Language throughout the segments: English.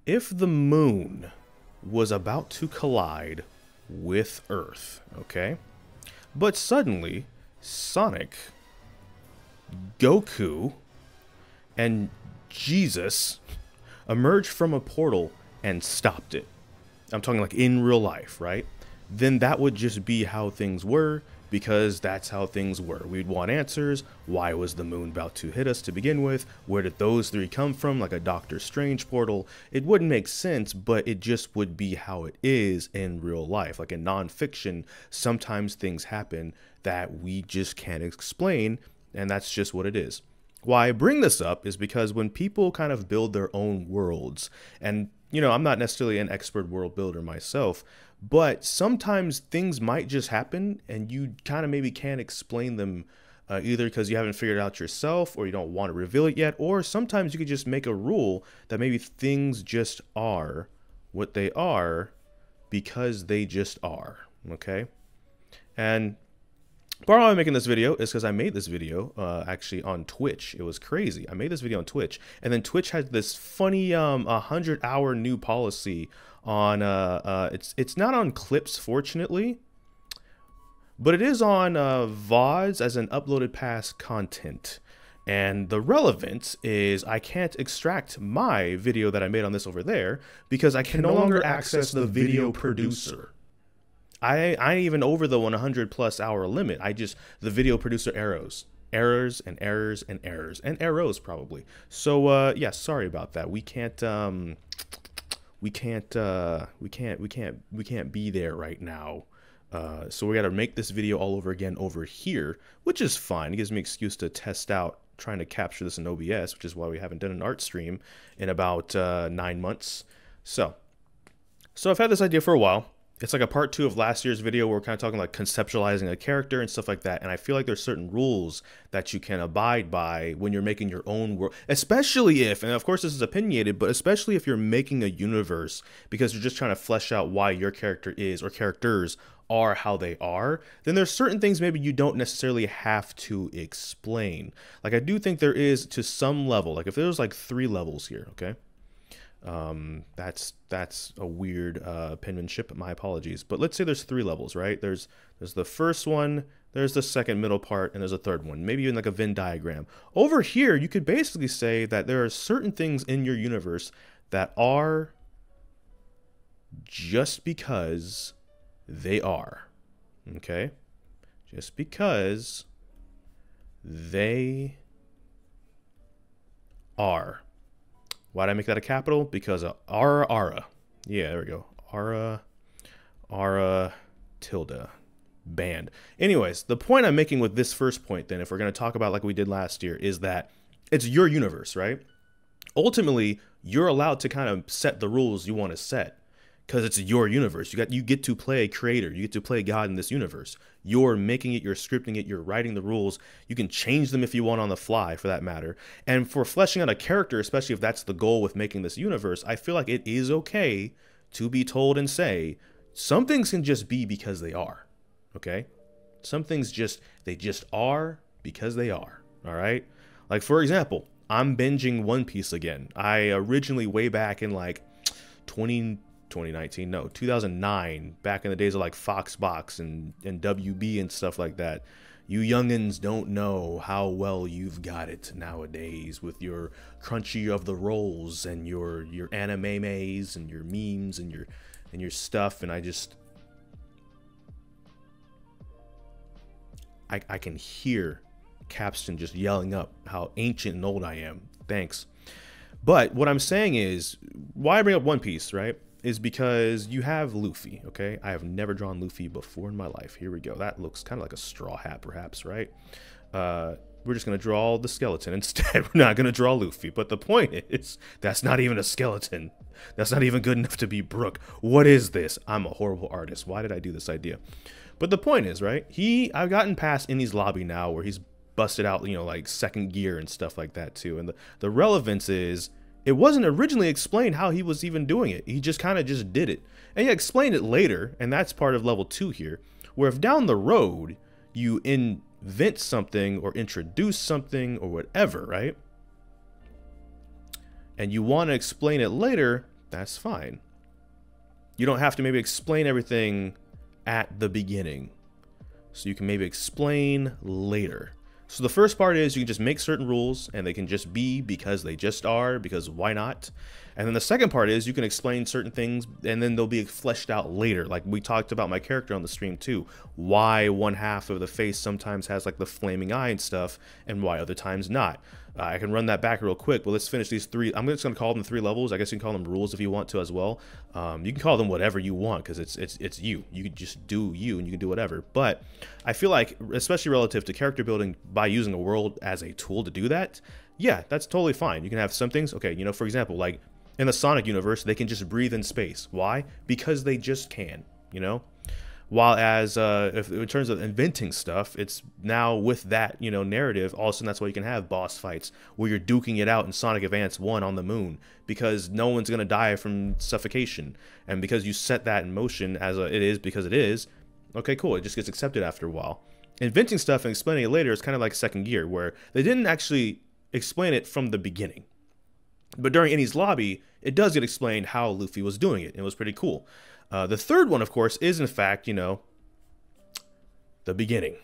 If the moon was about to collide with Earth, okay? But suddenly, Sonic, Goku, and Jesus emerged from a portal and stopped it. I'm talking like in real life, right? Then that would just be how things were, because that's how things were. We'd want answers. Why was the moon about to hit us to begin with? Where did those three come from? Like a Doctor Strange portal. It wouldn't make sense, but it just would be how it is in real life. Like in nonfiction, sometimes things happen that we just can't explain, and that's just what it is. Why I bring this up is because when people kind of build their own worlds, and you know, I'm not necessarily an expert world builder myself, but sometimes things might just happen and you kind of maybe can't explain them, either because you haven't figured it out yourself or you don't want to reveal it yet, or sometimes you could just make a rule that maybe things just are what they are because they just are, okay? And part of why I'm making this video is because I made this video actually on Twitch. It was crazy. I made this video on Twitch, and then Twitch had this funny 100-hour new policy on it's not on clips, fortunately, but it is on VODs as an uploaded past content. And the relevance is I can't extract my video that I made on this over there because I can no longer access the video producer. I ain't even over the 100+ hour limit. The video producer errors and errors and errors and arrows probably. So yeah, sorry about that. We can't be there right now. So we got to make this video all over again over here, which is fine. It gives me an excuse to test out trying to capture this in OBS, which is why we haven't done an art stream in about 9 months. So I've had this idea for a while. It's like a part 2 of last year's video where we're kind of talking like conceptualizing a character and stuff like that. And I feel like there's certain rules that you can abide by when you're making your own world, especially if, and of course this is opinionated, but especially if you're making a universe because you're just trying to flesh out why your character is or characters are how they are, then there's certain things maybe you don't necessarily have to explain. Like I do think there is to some level, like if there's like 3 levels here, okay? That's a weird penmanship, my apologies, but let's say there's 3 levels, right? There's the first one, there's the second middle part, and there's a third one, maybe even like a Venn diagram. Over here you could basically say that there are certain things in your universe that are just because they are, okay? Just because they are. Why did I make that a capital? Because of Ara. Yeah, there we go. Ara, tilde, band. Anyways, the point I'm making with this first point then, if we're going to talk about like we did last year, is that it's your universe, right? Ultimately, you're allowed to kind of set the rules you want to set because it's your universe. You get to play a creator. You get to play God in this universe. You're making it, you're scripting it, you're writing the rules. You can change them if you want on the fly, for that matter. And for fleshing out a character, especially if that's the goal with making this universe, I feel like it is okay to be told and say, some things can just be because they are, okay? Some things they just are because they are, all right? Like, for example, I'm binging One Piece again. I originally, way back in like 2009, back in the days of like Foxbox and WB and stuff like that. You youngins don't know how well you've got it nowadays with your Crunchy of the Rolls and your animes and your memes and your stuff. And I can hear Capstan just yelling up how ancient and old I am. Thanks. But what I'm saying is, why I bring up One Piece, right, is because you have Luffy, okay? I have never drawn Luffy before in my life. Here we go. That looks kind of like a straw hat, perhaps, right? We're just going to draw the skeleton instead. We're not going to draw Luffy. But the point is, that's not even a skeleton. That's not even good enough to be Brook. What is this? I'm a horrible artist. Why did I do this idea? But the point is, right, I've gotten past Indy's lobby now where he's busted out, you know, like second gear and stuff like that too. And the relevance is, it wasn't originally explained how he was even doing it. He just kind of just did it. And he explained it later, and that's part of level 2 here, where if down the road you invent something or introduce something or whatever, right? And you want to explain it later, That's fine. You don't have to maybe explain everything at the beginning. So you can maybe explain later. So the first part is you can just make certain rules and they can just be because they just are, because why not? And then the second part is you can explain certain things and then they'll be fleshed out later. Like we talked about my character on the stream too. Why one half of the face sometimes has like the flaming eye and stuff and why other times not. I can run that back real quick, but let's finish these three. I'm just going to call them 3 levels. I guess you can call them rules if you want to as well. You can call them whatever you want because it's you. You can just do you and you can do whatever. But I feel like, especially relative to character building, by using a world as a tool to do that, yeah, that's totally fine. You can have some things. Okay, you know, for example, like in the Sonic universe, they can just breathe in space. Why? Because they just can, you know? While as if in terms of inventing stuff, it's now with that, you know, narrative, all of a sudden that's why you can have boss fights where you're duking it out in Sonic Advance 1 on the moon because no one's going to die from suffocation. And because you set that in motion as it is because it is, okay, cool. It just gets accepted after a while. Inventing stuff and explaining it later is kind of like second gear where they didn't actually explain it from the beginning. But during Eni's lobby, it does get explained how Luffy was doing it. It was pretty cool. The third one, of course, is in fact, you know, the beginning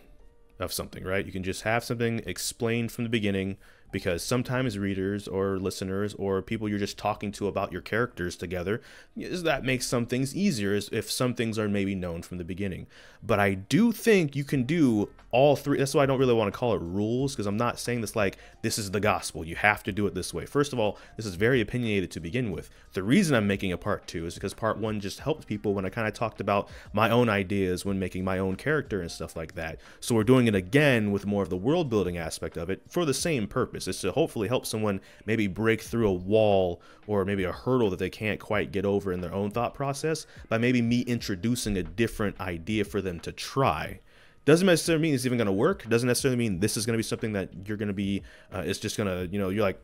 of something, right? You can just have something explained from the beginning because sometimes readers or listeners or people you're just talking to about your characters together, that makes some things easier if some things are maybe known from the beginning. But I do think you can do all 3. That's why I don't really want to call it rules, because I'm not saying this like this is the gospel. You have to do it this way. First of all, this is very opinionated to begin with. The reason I'm making a part 2 is because part 1 just helped people when I kind of talked about my own ideas when making my own character and stuff like that. So we're doing it again with more of the world building aspect of it for the same purpose. It's to hopefully help someone maybe break through a wall or maybe a hurdle that they can't quite get over in their own thought process by maybe me introducing a different idea for them to try. Doesn't necessarily mean it's even going to work. Doesn't necessarily mean this is going to be something that you're going to be, it's just going to, you know, you're like,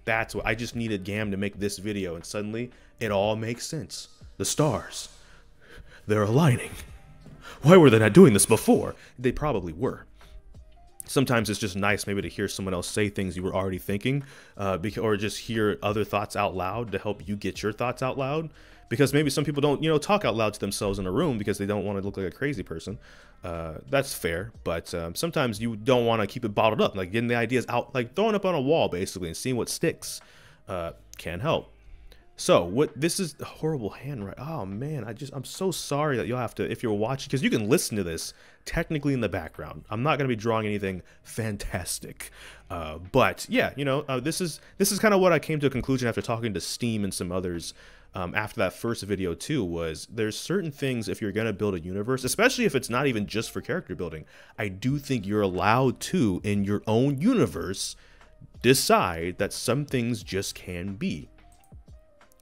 that's what I just needed Gam to make this video. And suddenly it all makes sense. The stars, they're aligning. Why were they not doing this before? They probably were. Sometimes it's just nice maybe to hear someone else say things you were already thinking, or just hear other thoughts out loud to help you get your thoughts out loud. Because maybe some people don't, you know, talk out loud to themselves in a room because they don't want to look like a crazy person. That's fair, but sometimes you don't want to keep it bottled up. Like getting the ideas out, like throwing up on a wall basically and seeing what sticks can help. So what this is horrible handwriting. Oh man, I'm so sorry that you'll have to, if you're watching, because you can listen to this technically in the background. I'm not going to be drawing anything fantastic, but yeah, you know, this is kind of what I came to a conclusion after talking to Steam and some others. After that first video too, was there's certain things if you're going to build a universe, especially if it's not even just for character building, I do think you're allowed to, in your own universe, decide that some things just can be.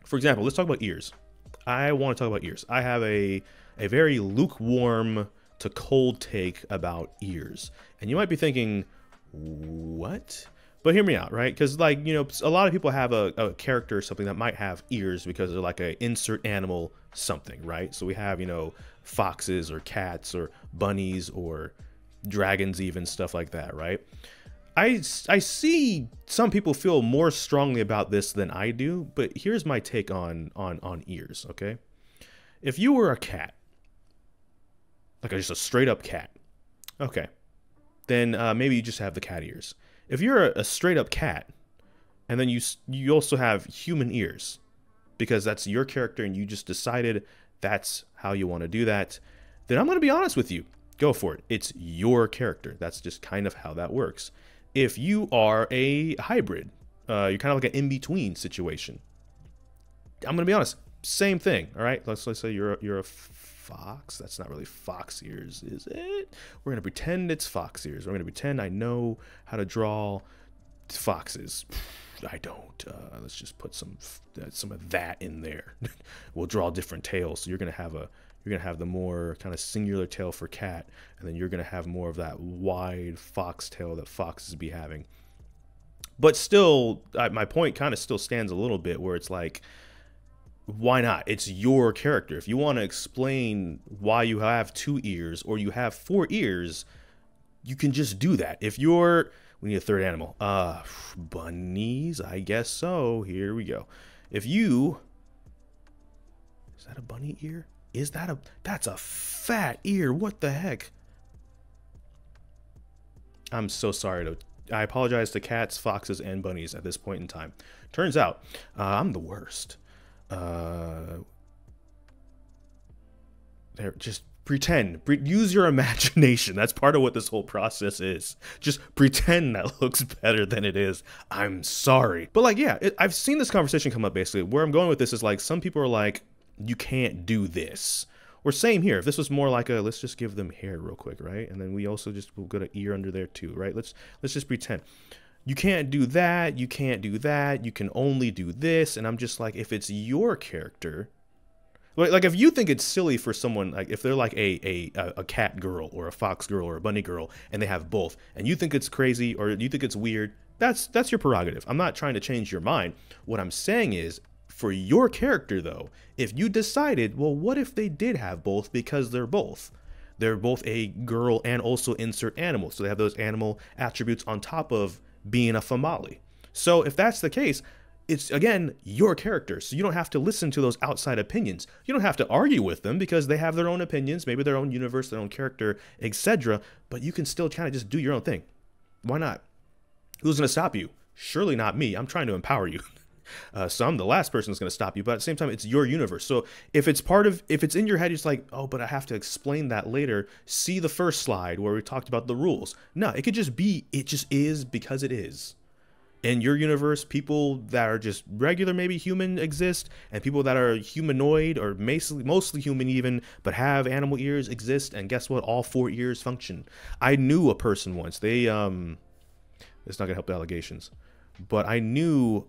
For example, let's talk about ears. I want to talk about ears. I have a very lukewarm to cold take about ears. And you might be thinking, what? But hear me out, right? Because, like, you know, a lot of people have a character or something that might have ears because they're like a insert animal something, right? So we have, you know, foxes or cats or bunnies or dragons, even stuff like that, right? I see some people feel more strongly about this than I do, but here's my take on ears, okay? If you were a cat, like just a straight up cat, okay, then maybe you just have the cat ears. If you're a straight up cat, and then you also have human ears, because that's your character and you just decided that's how you want to do that, then I'm going to be honest with you. Go for it. It's your character. That's just kind of how that works. If you are a hybrid, you're kind of like an in-between situation. I'm going to be honest. Same thing, all right? Let's say you're a fox. That's not really fox ears, is it? We're going to pretend it's fox ears. We're going to pretend I know how to draw foxes. I don't. Let's just put some of that in there. We'll draw different tails. So you're going to have the more kind of singular tail for cat, and then you're going to have more of that wide fox tail that foxes be having. But still, my point kind of still stands a little bit where it's like, why not? It's your character. If you want to explain why you have 2 ears or you have 4 ears, you can just do that. If you're, we need a third animal. Bunnies, I guess so. Here we go. If you bunny ear? Is that that's a fat ear. What the heck? I'm so sorry I apologize to cats, foxes, and bunnies at this point in time. Turns out, I'm the worst. There, just pretend. Use your imagination. That's part of what this whole process is. Just pretend that looks better than it is. I'm sorry. But like, yeah, I've seen this conversation come up basically. Where I'm going with this is like, some people are like, you can't do this. Or same here. If this was more like a, let's just give them hair real quick, right? And then we also just will get an ear under there too, right? Let's just pretend. You can't do that. You can't do that. You can only do this. And I'm just like, if it's your character, like if you think it's silly for someone, like if they're like a cat girl or a fox girl or a bunny girl and they have both, and you think it's crazy or you think it's weird, that's your prerogative. I'm not trying to change your mind. What I'm saying is, for your character though, if you decided, well, what if they did have both because they're both a girl and also insert animal, so they have those animal attributes on top of being a famale. So if that's the case, it's again your character, so you don't have to listen to those outside opinions. You don't have to argue with them because they have their own opinions, maybe their own universe, their own character, etc. But you can still kind of just do your own thing. Why not? Who's going to stop you? Surely not me. I'm trying to empower you. So I'm the last person that's going to stop you, but at the same time, it's your universe. So if it's in your head, it's like, oh, but I have to explain that later. See the first slide where we talked about the rules. No, it could just be, it just is because it is. In your universe, people that are just regular, maybe human, exist, and people that are humanoid or mostly human even, but have animal ears exist. And guess what? All 4 ears function. I knew a person once. They it's not gonna help the allegations. But I knew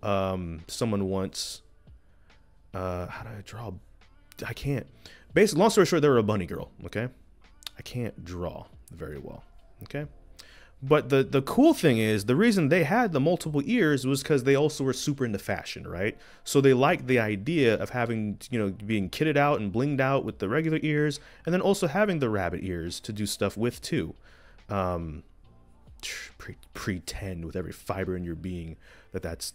someone once, how do I draw? I can't. Basically, long story short, they were a bunny girl, okay? I can't draw very well, okay? But the cool thing is, the reason they had the multiple ears was because they also were super into fashion, right? So they liked the idea of having, being kitted out and blinged out with the regular ears, and then also having the rabbit ears to do stuff with too. Pretend with every fiber in your being that's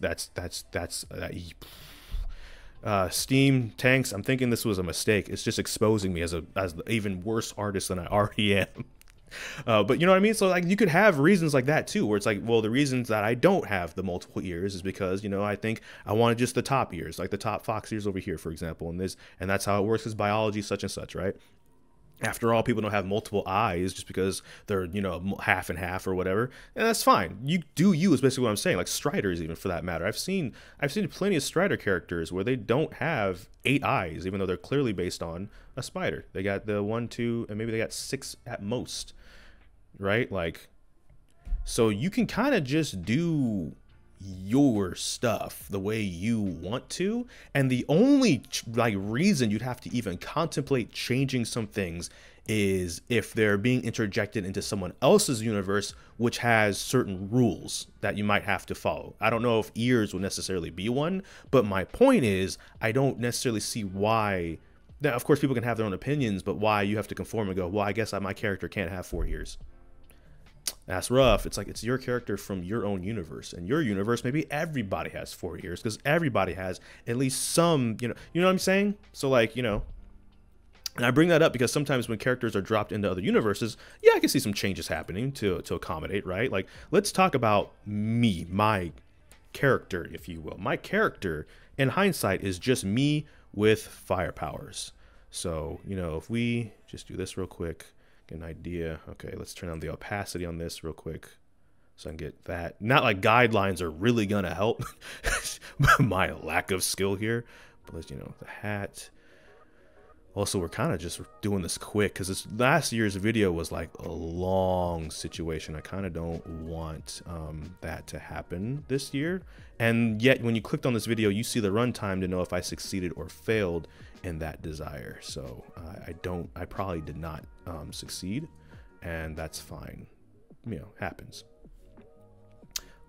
Steam tanks. I'm thinking this was a mistake. It's just exposing me as an even worse artist than I already am. But you know what I mean? So like, you could have reasons like that too, where it's like, well, the reasons that I don't have the multiple ears is because, I think I wanted just the top ears, like the top fox ears over here, for example, and that's how it works, is biology, such and such, right? After all, people don't have multiple eyes just because they're, half and half or whatever. And that's fine. You do you is basically what I'm saying. Like Striders, even for that matter. I've seen plenty of Strider characters where they don't have 8 eyes, even though they're clearly based on a spider. They got the 1, 2, and maybe they got 6 at most. Right? Like, so you can kind of just do your stuff the way you want to, and the only reason you'd have to even contemplate changing some things is if they're being interjected into someone else's universe, which has certain rules that you might have to follow. I don't know if ears will necessarily be one, but my point is, I don't necessarily see why. Now, of course, people can have their own opinions, but why you have to conform and go, well, I guess my character can't have 4 ears. That's rough. It's like, it's your character from your own universe, and your universe, maybe everybody has 4 ears because everybody has at least some, you know what I'm saying? So like, and I bring that up because sometimes when characters are dropped into other universes, yeah, I can see some changes happening to accommodate, right? Like, let's talk about me, my character, if you will. My character, in hindsight, is just me with fire powers. So, if we just do this real quick, get an idea. Okay, let's turn on the opacity on this real quick so I can get that. Not like guidelines are really gonna help my lack of skill here, but let's, the hat. Also, we're kind of just doing this quick because this last year's video was like a long situation. I kind of don't want that to happen this year. And yet, when you clicked on this video, you see the runtime to know if I succeeded or failed in that desire. So I probably did not succeed, and that's fine. Happens.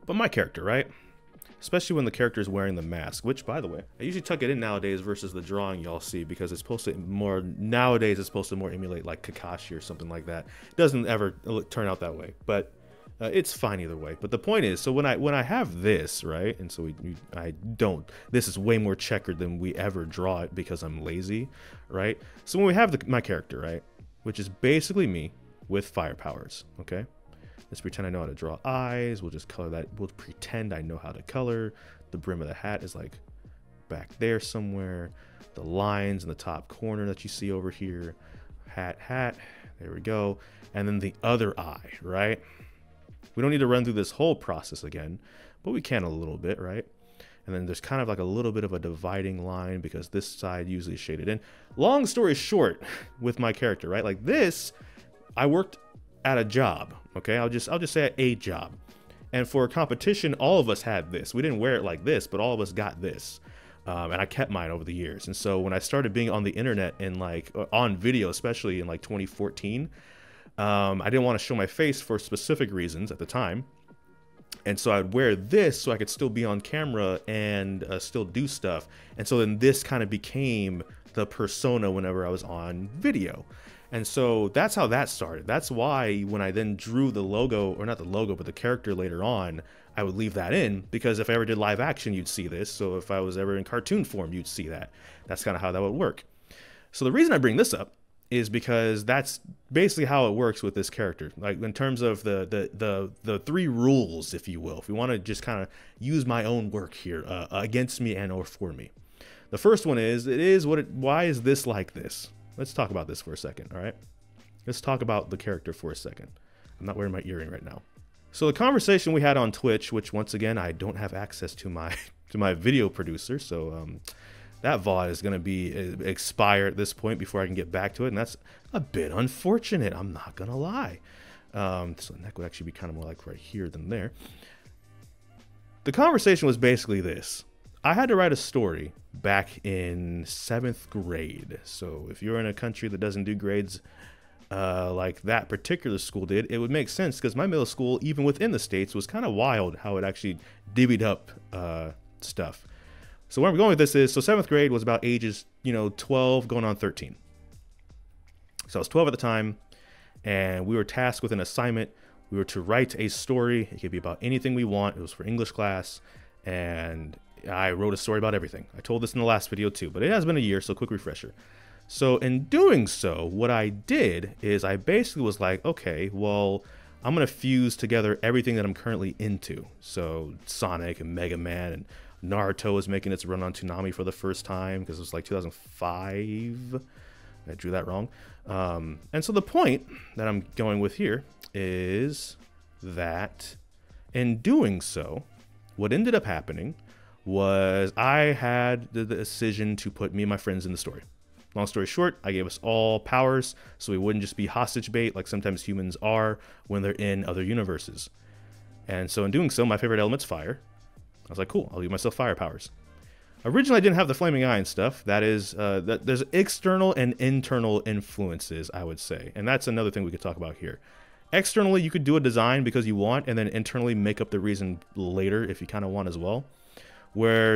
But my character, right? Especially when the character is wearing the mask, which, by the way, I usually tuck it in nowadays versus the drawing y'all see, because it's supposed to nowadays it's supposed to more emulate like Kakashi or something like that. It doesn't ever turn out that way, but It's fine either way. But the point is, so when I have this, right, and so I don't, this is way more checkered than we ever draw it because I'm lazy, right? So when we have my character, right, which is basically me with fire powers, okay? Let's pretend I know how to draw eyes. We'll just color that. We'll pretend I know how to color. The brim of the hat is like back there somewhere. The lines in the top corner that you see over here. Hat. There we go. And then the other eye, right? We don't need to run through this whole process again, but we can a little bit, right? And then there's kind of like a little bit of a dividing line because this side usually is shaded in. Long story short with my character, right? Like this, I worked at a job, okay? I'll just say at a job. And for a competition, all of us had this. We didn't wear it like this, but all of us got this. And I kept mine over the years. And so when I started being on the internet and like on video, especially in like 2014, I didn't want to show my face for specific reasons at the time. And so I'd wear this so I could still be on camera and still do stuff. And so then this kind of became the persona whenever I was on video. And so that's how that started. That's why when I then drew the logo, or not the logo, but the character later on, I would leave that in, because if I ever did live action, you'd see this. So if I was ever in cartoon form, you'd see that. That's kind of how that would work. So the reason I bring this up is because that's basically how it works with this character. Like in terms of the three rules, if you will, if we want to just kind of use my own work here against me and or for me. The first one is, why is this like this? Let's talk about this for a second, all right? Let's talk about the character for a second. I'm not wearing my earring right now. So the conversation we had on Twitch, which once again, I don't have access to my video producer, so that VOD is going to be expired at this point before I can get back to it, and that's a bit unfortunate, I'm not going to lie. So the neck would actually be kind of more like right here than there. The conversation was basically this. I had to write a story back in 7th grade. So if you're in a country that doesn't do grades like that particular school did, it would make sense because my middle school, even within the States, was kind of wild how it actually divvied up stuff. So where I'm going with this is, so 7th grade was about ages, 12 going on 13. So I was 12 at the time, and we were tasked with an assignment. We were to write a story. It could be about anything we want. It was for English class, and I wrote a story about everything. I told this in the last video too, but it has been a year, so quick refresher. So in doing so, what I did is I basically was like, okay, well, I'm going to fuse together everything that I'm currently into. So Sonic and Mega Man, and Naruto is making its run on Toonami for the first time because it was like 2005. I drew that wrong. And so the point that I'm going with here is that in doing so, what ended up happening was I had the decision to put me and my friends in the story. Long story short, I gave us all powers so we wouldn't just be hostage bait like sometimes humans are when they're in other universes. And so in doing so, my favorite element's fire. I was like, cool, I'll give myself fire powers. Originally, I didn't have the flaming eye and stuff. That is, there's external and internal influences, I would say. And that's another thing we could talk about here. Externally, you could do a design because you want, and then internally make up the reason later if you kind of want as well.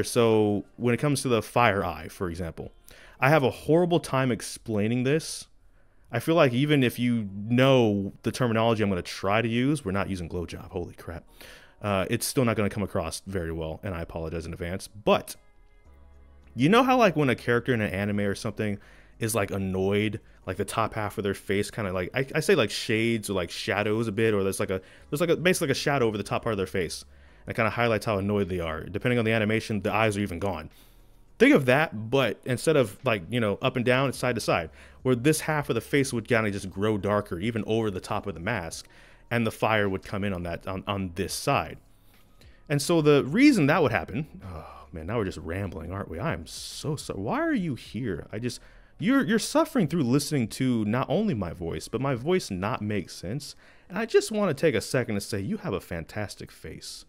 So when it comes to the fire eye, for example, I have a horrible time explaining this. I feel like even if you know the terminology I'm going to try to use, we're not using glow job, holy crap. It's still not going to come across very well, and I apologize in advance. But you know how like when a character in an anime or something is like annoyed, like the top half of their face kind of like, I say like shades or like shadows a bit, or there's basically like a shadow over the top part of their face. And it kind of highlights how annoyed they are. Depending on the animation, the eyes are even gone. Think of that, but instead of like, up and down, it's side to side, where this half of the face would kind of just grow darker, even over the top of the mask, and the fire would come in on that, on this side. And so the reason that would happen, oh man, now we're just rambling, aren't we? I am so sorry. Why are you here? You're suffering through listening to not only my voice, but my voice not make sense. And I just want to take a second to say you have a fantastic face.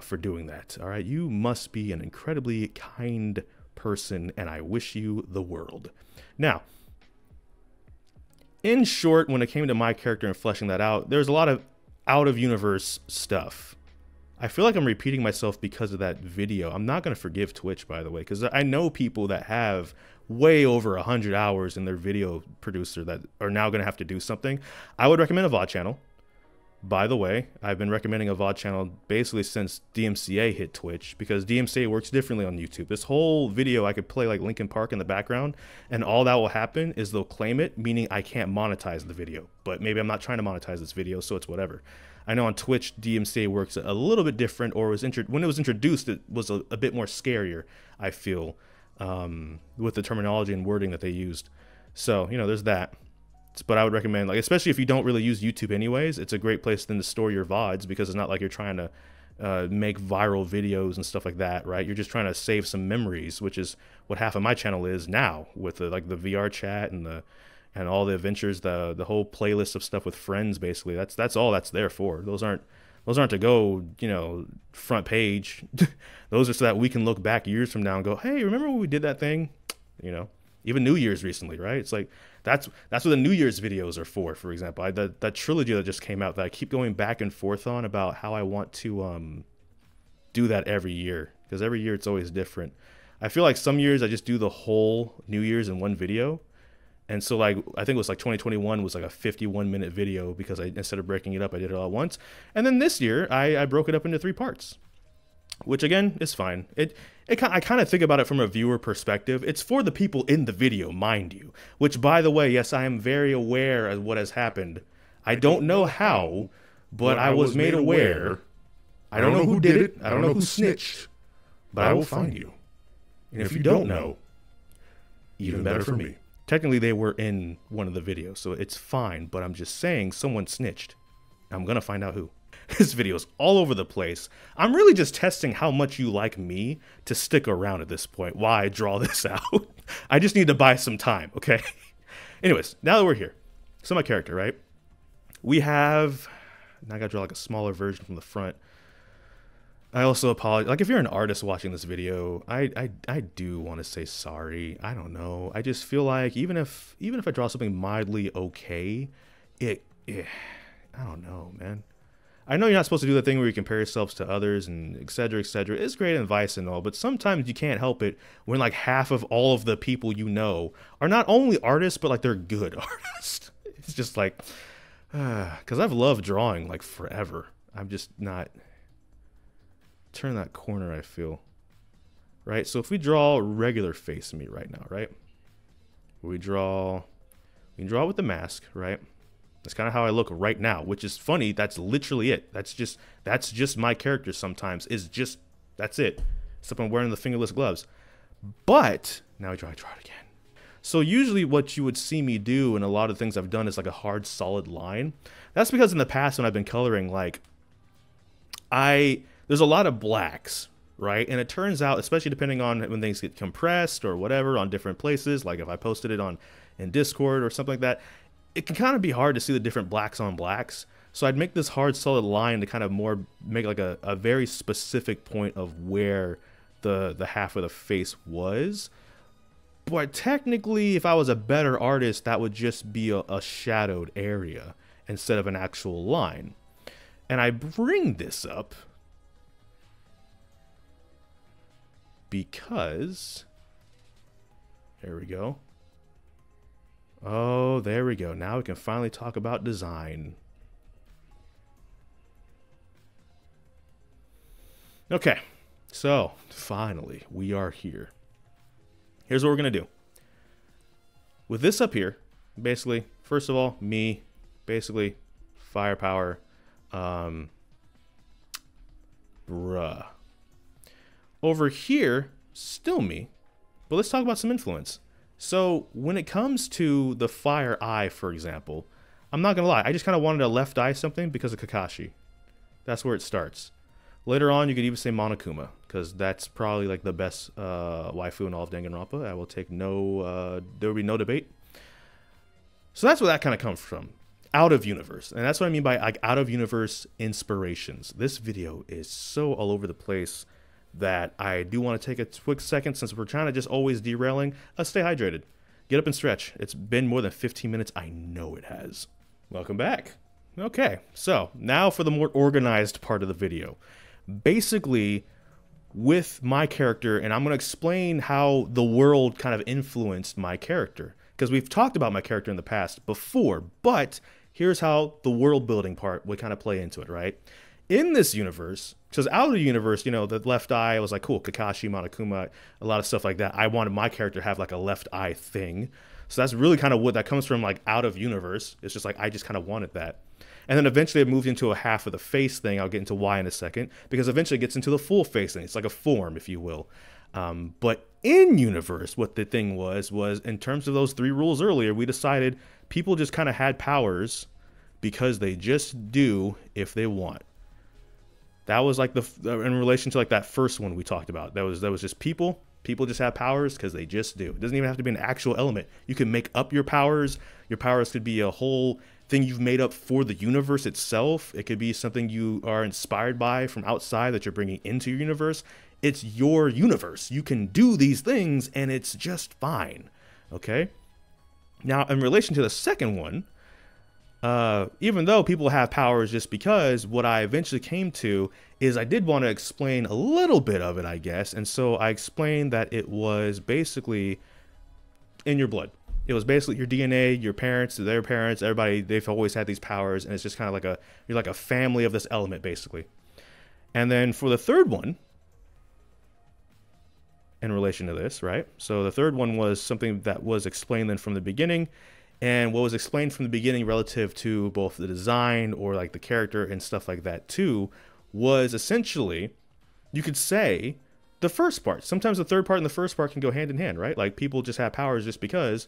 For doing that. All right. You must be an incredibly kind person, and I wish you the world. Now, in short, when it came to my character and fleshing that out, there's a lot of out of universe stuff. I feel like I'm repeating myself because of that video. I'm not going to forgive Twitch, by the way, because I know people that have way over 100 hours in their video producer that are now going to have to do something. I would recommend a VOD channel. By the way, I've been recommending a VOD channel basically since DMCA hit Twitch, because DMCA works differently on YouTube. This whole video, I could play like Linkin Park in the background, and all that will happen is they'll claim it, meaning I can't monetize the video. But maybe I'm not trying to monetize this video, so it's whatever. I know on Twitch, DMCA works a little bit different, or when it was introduced, it was a bit more scarier, I feel, with the terminology and wording that they used. So, you know, there's that. But I would recommend, like, especially if you don't really use YouTube anyways, it's a great place then to store your VODs, because it's not like you're trying to make viral videos and stuff like that, right? You're just trying to save some memories, which is what half of my channel is now, with the VR chat and all the adventures, the whole playlist of stuff with friends. Basically, that's all that's there for. Those aren't to go, you know, front page. Those are so that we can look back years from now and go, hey, remember when we did that thing? You know, even New Year's recently, right? It's like that's what the New Year's videos are for. For example, that trilogy that just came out that I keep going back and forth on about how I want to do that every year, because every year it's always different. I feel like some years I just do the whole New Year's in one video. And so, like, I think it was like 2021 was like a 51-minute video, because instead of breaking it up, I did it all at once. And then this year, I broke it up into 3 parts, which again is fine. I kind of think about it from a viewer perspective. It's for the people in the video, mind you. Which, by the way, yes, I am very aware of what has happened. I don't know how, but I was made aware. I don't know who did it. I don't know who snitched, but I will find you. And if you don't know, even better for me. Technically, they were in one of the videos, so it's fine. But I'm just saying someone snitched. I'm going to find out who. This video is all over the place. I'm really just testing how much you like me to stick around at this point while I draw this out. I just need to buy some time, okay? Anyways, now that we're here. So my character, right? We have... Now I got to draw like a smaller version from the front. I also apologize. Like, if you're an artist watching this video, I do want to say sorry. I don't know. I just feel like even if I draw something mildly okay, I don't know, man. I know you're not supposed to do the thing where you compare yourselves to others and et cetera, et cetera. It's great advice and all, but sometimes you can't help it when like half of all of the people you know are not only artists, but like they're good artists. It's just like, because I've loved drawing like forever. I'm just not... Turn that corner, I feel. Right? So if we draw regular face me right now, right? We can draw with the mask, right? That's kind of how I look right now, which is funny. That's literally it. That's just my character sometimes. That's it. Except I'm wearing the fingerless gloves. But now I draw it again. So usually what you would see me do and a lot of things I've done is like a hard solid line. That's because in the past when I've been coloring, like there's a lot of blacks, right? And it turns out, especially depending on when things get compressed or whatever on different places, like if I posted it in Discord or something like that, it can kind of be hard to see the different blacks on blacks. So I'd make this hard solid line to kind of more make like a very specific point of where the half of the face was. But technically, if I was a better artist, that would just be a shadowed area instead of an actual line. And I bring this up because, there we go. Oh, there we go. Now we can finally talk about design. Okay, so finally we are here. Here's what we're gonna do. With this up here, basically, first of all, me, basically, firepower, bruh. Over here, still me, but let's talk about some influence. So when it comes to the fire eye, for example, I'm not gonna lie, I just kind of wanted to left eye something because of Kakashi. That's where it starts. Later on, you could even say Monokuma, because that's probably like the best waifu in all of Danganronpa. I will take no, there will be no debate. So that's where that kind of comes from. Out of universe. And that's what I mean by like out of universe inspirations. This video is so all over the place that I do want to take a quick second, since we're trying to just always derailing. Stay hydrated. Get up and stretch. It's been more than 15 minutes. I know it has. Welcome back. Okay, so now for the more organized part of the video. Basically, with my character, and I'm going to explain how the world kind of influenced my character. Because we've talked about my character in the past before, but here's how the world building part would kind of play into it, right? In this universe, because out of the universe, you know, the left eye, I was like, cool, Kakashi, Monokuma, a lot of stuff like that. I wanted my character to have like a left eye thing. So that's really kind of what that comes from, like out of universe. It's just like, I just kind of wanted that. And then eventually it moved into a half of the face thing. I'll get into why in a second, because eventually it gets into the full face thing. It's like a form, if you will. But in universe, what the thing was in terms of those 3 rules earlier, we decided people just kind of had powers because they just do if they want. That was like in relation to like that first one we talked about. That was just people just have powers because they just do. It doesn't even have to be an actual element. You can make up your powers. Your powers could be a whole thing you've made up for the universe itself. It could be something you are inspired by from outside that you're bringing into your universe. It's your universe. You can do these things and it's just fine. Okay? Now, in relation to the second one, even though people have powers just because, what I eventually came to is I did want to explain a little bit of it, I guess. And so I explained that it was basically in your blood. It was basically your DNA, your parents, their parents, everybody, they've always had these powers. And it's just kind of like you're like a family of this element, basically. And then for the third one, in relation to this, right? So the third one was something that was explained then from the beginning. And what was explained from the beginning relative to both the design or like the character and stuff like that too, was essentially, you could say, the first part. Sometimes the third part and the first part can go hand in hand, right? Like people just have powers just because.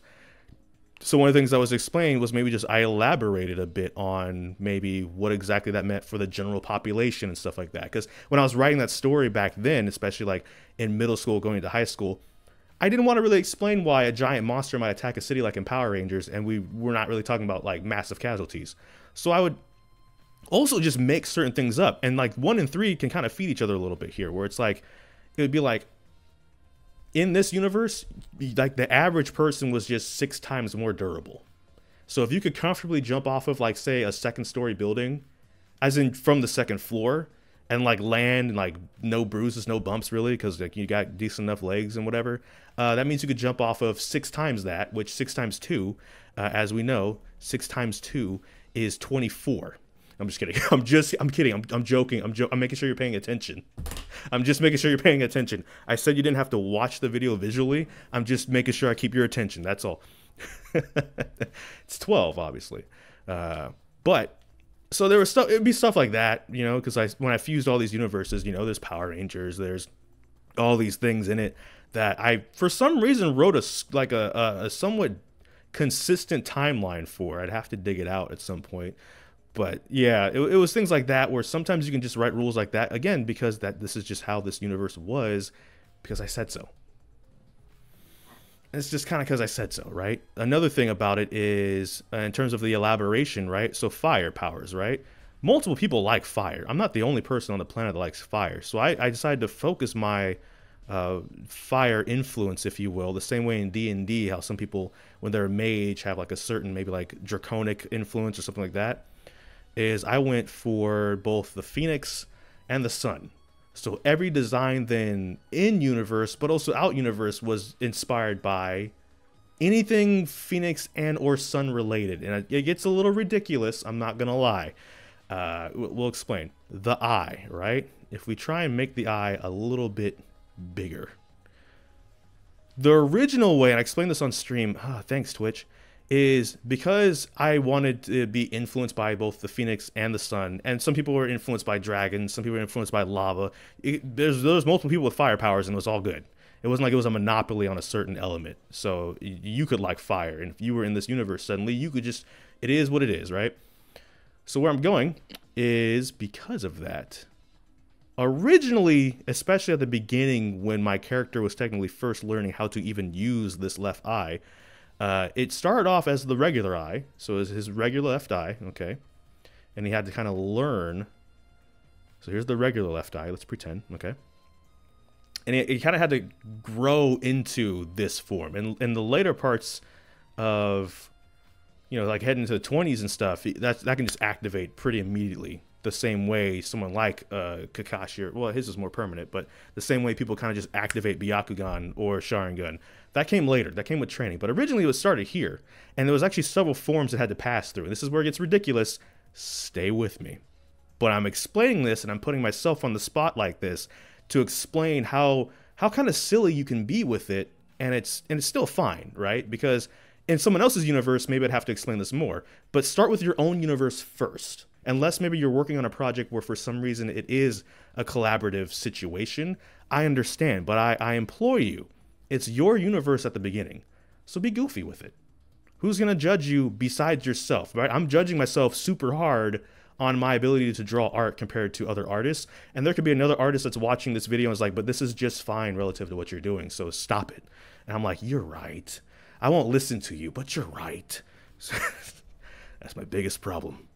So one of the things that was explained was maybe just I elaborated a bit on maybe what exactly that meant for the general population and stuff like that. Because when I was writing that story back then, especially like in middle school going into high school, I didn't want to really explain why a giant monster might attack a city like in Power Rangers, and we were not really talking about like massive casualties. So I would also just make certain things up, and like 1 and 3 can kind of feed each other a little bit here, where it's like, it would be like, in this universe, like the average person was just 6 times more durable. So if you could comfortably jump off of like, say, a 2nd story building, as in from the 2nd floor, and like land and like no bruises, no bumps really, because like you got decent enough legs and whatever, that means you could jump off of 6 times that, which 6 times 2, as we know, 6 times 2 is 24. I'm just kidding. I'm kidding. I'm joking. I'm making sure you're paying attention. I'm just making sure you're paying attention. I said you didn't have to watch the video visually. I'm just making sure I keep your attention. That's all. It's 12, obviously. But so there was stuff. It'd be stuff like that, you know, because when I fused all these universes, you know, there's Power Rangers, there's all these things in it that I, for some reason, wrote a somewhat consistent timeline for. I'd have to dig it out at some point. But yeah, it was things like that where sometimes you can just write rules like that, again, because this is just how this universe was, because I said so. It's just kind of because I said so, right? Another thing about it is, in terms of the elaboration, right? So fire powers, right? Multiple people like fire. I'm not the only person on the planet that likes fire. So I decided to focus my fire influence, if you will, the same way in D&D, how some people, when they're a mage, have like a certain, maybe like draconic influence or something like that, is I went for both the Phoenix and the Sun. So every design then in universe, but also out universe, was inspired by anything Phoenix and or Sun related. And it gets a little ridiculous, I'm not gonna lie. We'll explain. The eye, right? If we try and make the eye a little bit bigger. The original way, and I explained this on stream, thanks Twitch, is because I wanted to be influenced by both the Phoenix and the Sun, and some people were influenced by dragons, some people were influenced by lava. There's multiple people with fire powers, and it was all good. It wasn't like it was a monopoly on a certain element. So you could like fire, and if you were in this universe suddenly, you could just, it is what it is, right? So where I'm going is because of that. Originally, especially at the beginning when my character was technically first learning how to even use this left eye, it started off as the regular eye, so it was his regular left eye, okay? And he had to kind of learn. So here's the regular left eye, let's pretend, okay? And he kind of had to grow into this form. And in the later parts of, you know, like heading into the 20s and stuff, that can just activate pretty immediately the same way someone like Kakashi, or, well, his is more permanent, but the same way people kind of just activate Byakugan or Sharingan. That came later. That came with training. But originally it was started here. And there was actually several forms it had to pass through. And this is where it gets ridiculous. Stay with me. But I'm explaining this, and I'm putting myself on the spot like this to explain how kind of silly you can be with it, and it's still fine, right? Because in someone else's universe, maybe I'd have to explain this more. But start with your own universe first. Unless maybe you're working on a project where for some reason it is a collaborative situation, I understand. But I implore you, it's your universe at the beginning. So be goofy with it. Who's going to judge you besides yourself, right? I'm judging myself super hard on my ability to draw art compared to other artists. And there could be another artist that's watching this video and is like, but this is just fine relative to what you're doing, so stop it. And I'm like, you're right. I won't listen to you, but you're right. That's my biggest problem.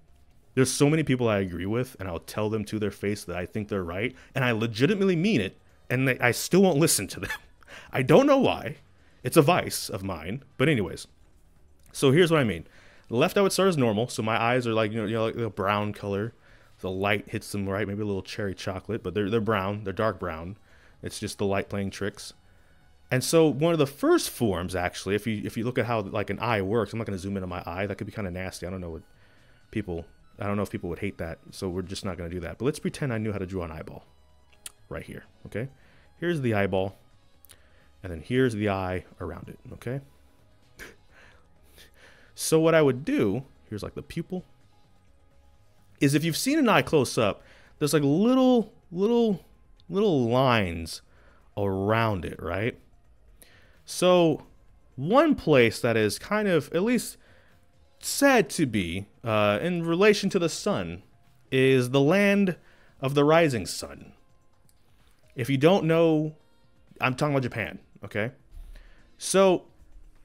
There's so many people I agree with, and I'll tell them to their face that I think they're right, and I legitimately mean it, and I still won't listen to them. I don't know why. It's a vice of mine. But anyways, so here's what I mean. The left I would start as normal, so my eyes are like, like a brown color. The light hits them right, maybe a little cherry chocolate, but they're brown, they're dark brown. It's just the light playing tricks. And so one of the first forms, actually, if you look at how like an eye works, I'm not going to zoom in on my eye. That could be kind of nasty. I don't know if people would hate that, so we're just not going to do that. But let's pretend I knew how to draw an eyeball right here, okay? Here's the eyeball, and then here's the eye around it, okay? So what I would do, here's like the pupil, is if you've seen an eye close up, there's like little lines around it, right? So one place that is kind of at least said to be in relation to the sun is the land of the rising sun. If you don't know, I'm talking about Japan, okay? So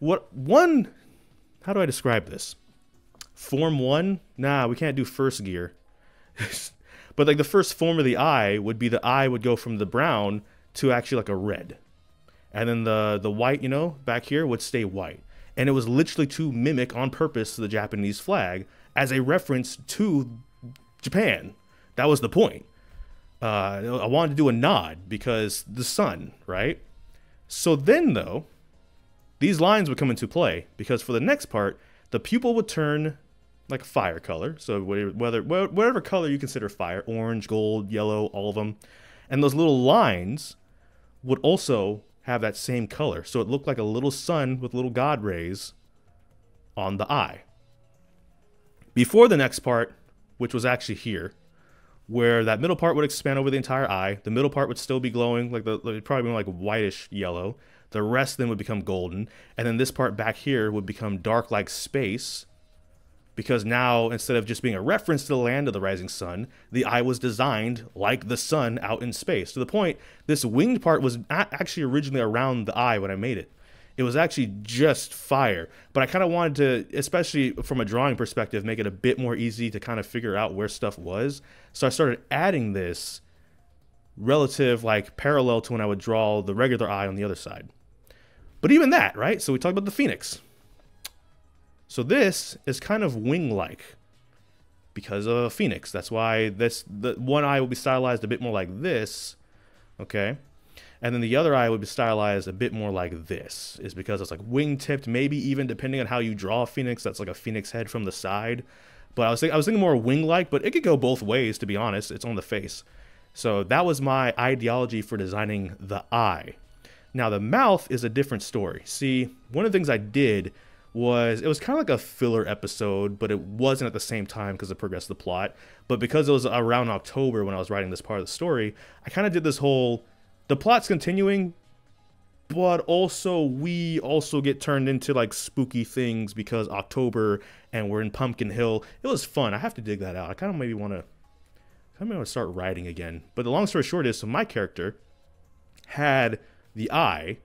how do I describe this? Form 1? Nah, we can't do first gear. But like the first form of the eye would be the eye would go from the brown to actually like a red. And then the white, back here would stay white. And it was literally to mimic on purpose the Japanese flag as a reference to Japan. That was the point. I wanted to do a nod because the sun, right? So then though, these lines would come into play because for the next part, the pupil would turn like fire color. So whatever color you consider fire, orange, gold, yellow, all of them. And those little lines would also have that same color. So it looked like a little sun with little God rays on the eye. Before the next part, which was actually here, where that middle part would expand over the entire eye. The middle part would still be glowing, probably like whitish yellow. The rest then would become golden. And then this part back here would become dark like space, because now instead of just being a reference to the land of the rising sun, the eye was designed like the sun out in space. To the point, this winged part was actually originally around the eye when I made it. It was actually just fire. But I kind of wanted to, especially from a drawing perspective, make it a bit more easy to kind of figure out where stuff was. So I started adding this relative, like parallel to when I would draw the regular eye on the other side. But even that, right? So we talked about the phoenix. So this is kind of wing-like because of a phoenix. That's why the one eye will be stylized a bit more like this, okay? And then the other eye would be stylized a bit more like this, is because it's like wing-tipped, maybe even depending on how you draw a phoenix, that's like a phoenix head from the side. But I was thinking more wing-like, but it could go both ways, to be honest. It's on the face. So that was my ideology for designing the eye. Now the mouth is a different story. See, one of the things I did was, it was kind of like a filler episode, but it wasn't at the same time because it progressed the plot. But because it was around October when I was writing this part of the story, I kind of did this whole, the plot's continuing, but also we also get turned into like spooky things because October and we're in Pumpkin Hill. It was fun. I have to dig that out. I kind of maybe want to start writing again. But the long story short is, so my character had the eye,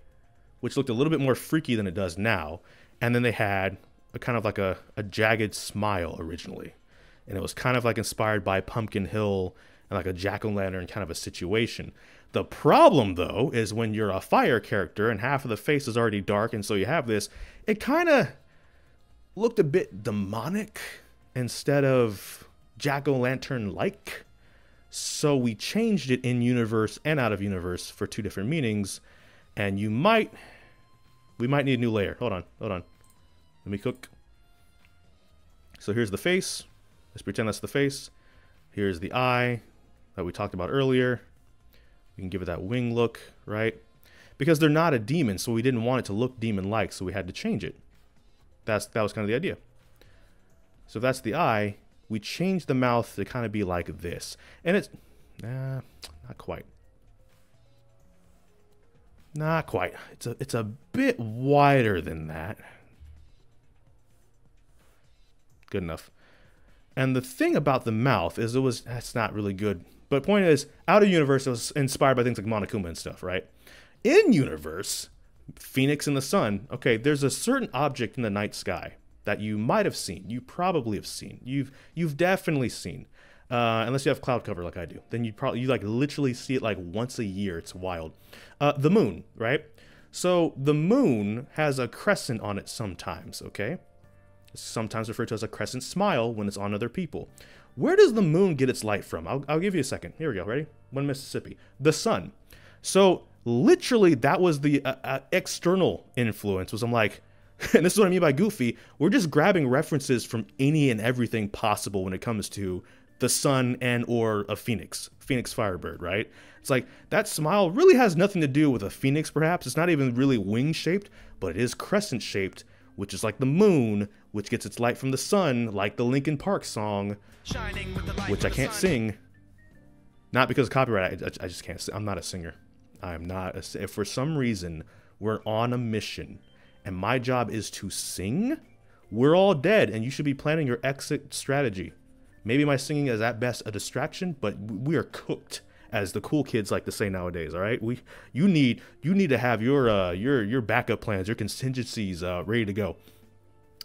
which looked a little bit more freaky than it does now. And then they had a kind of like a jagged smile originally. And it was kind of like inspired by Pumpkin Hill and like a jack-o'-lantern kind of a situation. The problem, though, is when you're a fire character and half of the face is already dark, and so you have this, it kind of looked a bit demonic instead of jack-o'-lantern-like. So we changed it in universe and out of universe for 2 different meanings. And we might need a new layer. Hold on. Let me cook. So here's the face. Let's pretend that's the face. Here's the eye that we talked about earlier. We can give it that wing look, right? Because they're not a demon, so we didn't want it to look demon-like, so we had to change it. That was kind of the idea. So if that's the eye, we changed the mouth to kind of be like this. And it's... not quite. Not quite. It's a bit wider than that. Good enough. And the thing about the mouth is that's not really good. But point is, out of universe, it was inspired by things like Monokuma and stuff, right? In universe, Phoenix and the sun, okay, there's a certain object in the night sky that you might have seen. You probably have seen. You've definitely seen. Unless you have cloud cover like I do. Then you like literally see it like once a year. It's wild. The moon, right? So the moon has a crescent on it sometimes, okay? It's sometimes referred to as a crescent smile when it's on other people. Where does the moon get its light from? I'll give you a second. Here we go. Ready? One Mississippi. The sun. So literally that was the external influence. I'm like, and this is what I mean by goofy. We're just grabbing references from any and everything possible when it comes to the sun and or a phoenix firebird, right? It's like that smile really has nothing to do with a phoenix, perhaps. It's not even really wing shaped, but it is crescent shaped, which is like the moon, which gets its light from the sun, like the Linkin Park song, which I can't sing. Not because of copyright, I just can't sing. I'm not a singer. I am not. If for some reason we're on a mission and my job is to sing, we're all dead and you should be planning your exit strategy. Maybe my singing is at best a distraction, but we are cooked, as the cool kids like to say nowadays. All right, you need to have your backup plans, your contingencies ready to go.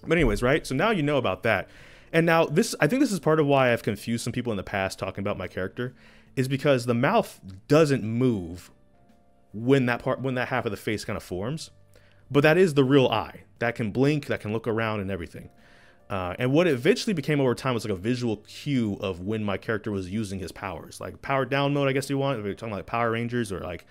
But anyways, right? So now you know about that, and now I think this is part of why I've confused some people in the past talking about my character, is because the mouth doesn't move when that half of the face kind of forms, but that is the real eye that can blink, that can look around and everything. And what eventually became over time was like a visual cue of when my character was using his powers, like powered down mode, I guess you want. If you're talking like Power Rangers or like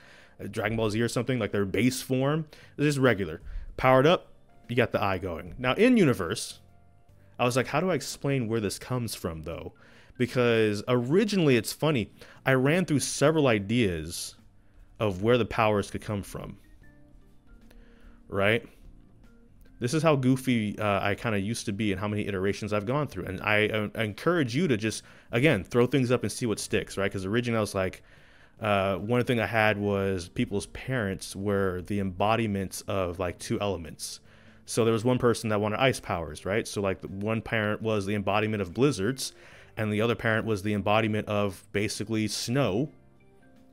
Dragon Ball Z or something, like their base form is just regular. Powered up, you got the eye going. Now in universe, I was like, how do I explain where this comes from though? Because originally, it's funny, I ran through several ideas of where the powers could come from, right? This is how goofy I kind of used to be and how many iterations I've gone through. And I encourage you to just, again, throw things up and see what sticks, right? Because originally I was like, one thing I had was people's parents were the embodiments of like 2 elements. So there was one person that wanted ice powers, right? So like one parent was the embodiment of blizzards and the other parent was the embodiment of basically snow.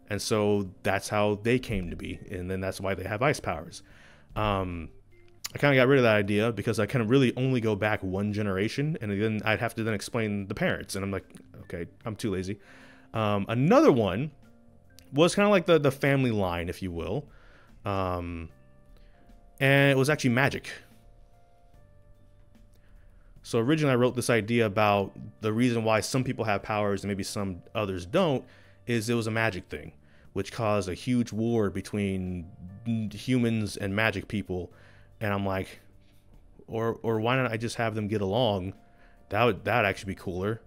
And so that's how they came to be. And then that's why they have ice powers. I kind of got rid of that idea because I kind of really only go back 1 generation, and then I'd have to then explain the parents, and I'm like, okay, I'm too lazy. Another one was kind of like the family line, if you will, and it was actually magic. So originally I wrote this idea about the reason why some people have powers and maybe some others don't, is it was a magic thing, which caused a huge war between humans and magic people. And I'm like, or why not I just have them get along? That'd actually be cooler.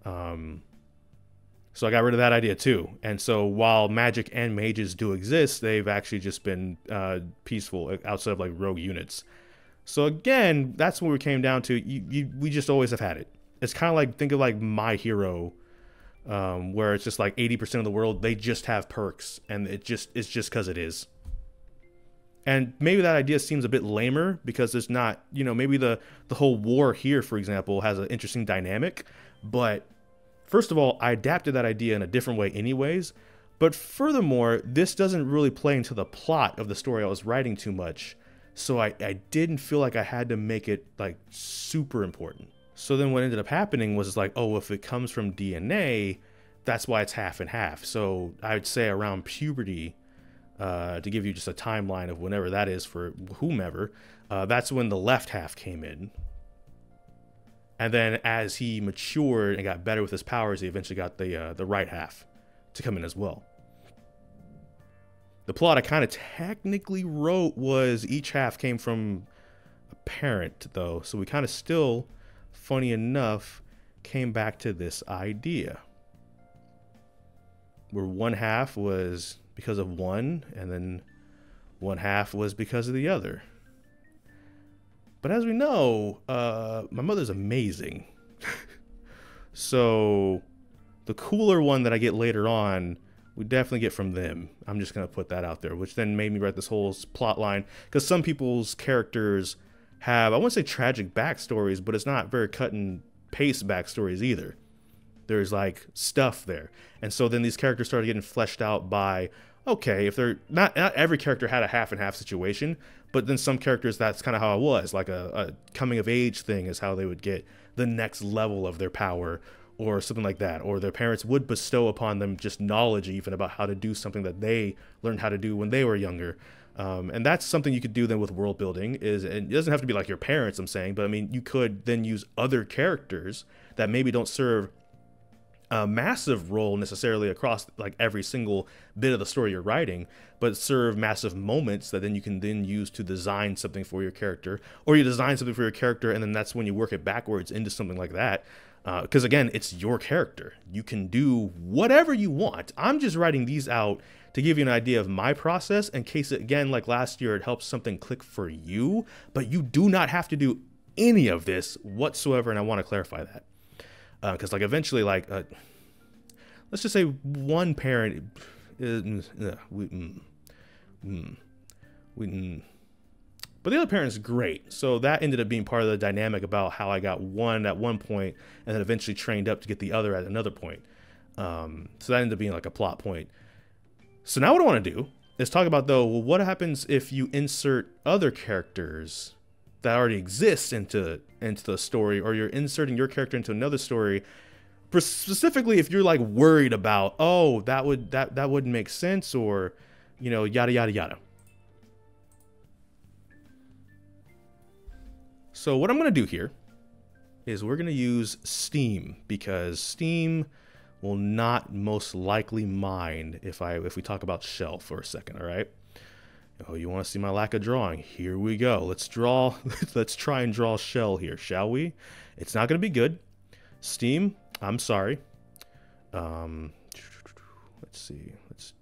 So I got rid of that idea too. And so while magic and mages do exist, they've actually just been peaceful outside of like rogue units. So again, that's what we came down to. We just always have had it. It's kind of like, think of like My Hero, where it's just like 80% of the world, they just have perks, and it's just because it is. And maybe that idea seems a bit lamer because there's not, maybe the whole war here, for example, has an interesting dynamic. But first of all, I adapted that idea in a different way anyways. But furthermore, this doesn't really play into the plot of the story I was writing too much. So I didn't feel like I had to make it like super important. So then what ended up happening was like, oh, if it comes from DNA, that's why it's half and half. So I would say around puberty, to give you just a timeline of whenever that is for whomever, that's when the left half came in. And then as he matured and got better with his powers, he eventually got the right half to come in as well. The plot I kind of technically wrote was each half came from a parent, though. So we kind of still, funny enough, came back to this idea. Where one half was because of one, and then one half was because of the other. But as we know, my mother's amazing. So the cooler one that I get later on, we definitely get from them. I'm just going to put that out there, which then made me write this whole plot line. Because some people's characters have, I wouldn't say tragic backstories, but it's not very cut and paste backstories either. There's like stuff there. And so then these characters started getting fleshed out by, okay, if they're not every character had a half and half situation, but then some characters, that's kind of how it was. Like a coming of age thing is how they would get the next level of their power, or something like that, or their parents would bestow upon them just knowledge even about how to do something that they learned how to do when they were younger. And that's something you could do then with world building, and it doesn't have to be like your parents, I'm saying, but I mean, you could then use other characters that maybe don't serve a massive role necessarily across like every single bit of the story you're writing, but serve massive moments that then you can then use to design something for your character, or you design something for your character and then that's when you work it backwards into something like that. Because again, it's your character. You can do whatever you want. I'm just writing these out to give you an idea of my process in case, again, like last year, it helps something click for you. But you do not have to do any of this whatsoever, and I want to clarify that. Because like eventually, like, let's just say one parent but the other parent's great. So that ended up being part of the dynamic about how I got one at one point and then eventually trained up to get the other at another point. So that ended up being like a plot point. So now what I want to do is talk about, though, well, what happens if you insert other characters that already exist into the story, or you're inserting your character into another story, specifically if you're like worried about, oh, that wouldn't make sense, or, you know, yada, yada, yada. So what I'm going to do here is we're going to use Steam, because Steam will not most likely mind if we talk about Shell for a second, all right? Oh, you want to see my lack of drawing? Here we go. Let's draw. Let's try and draw Shell here, shall we? It's not going to be good. Steam, I'm sorry. Let's see. Let's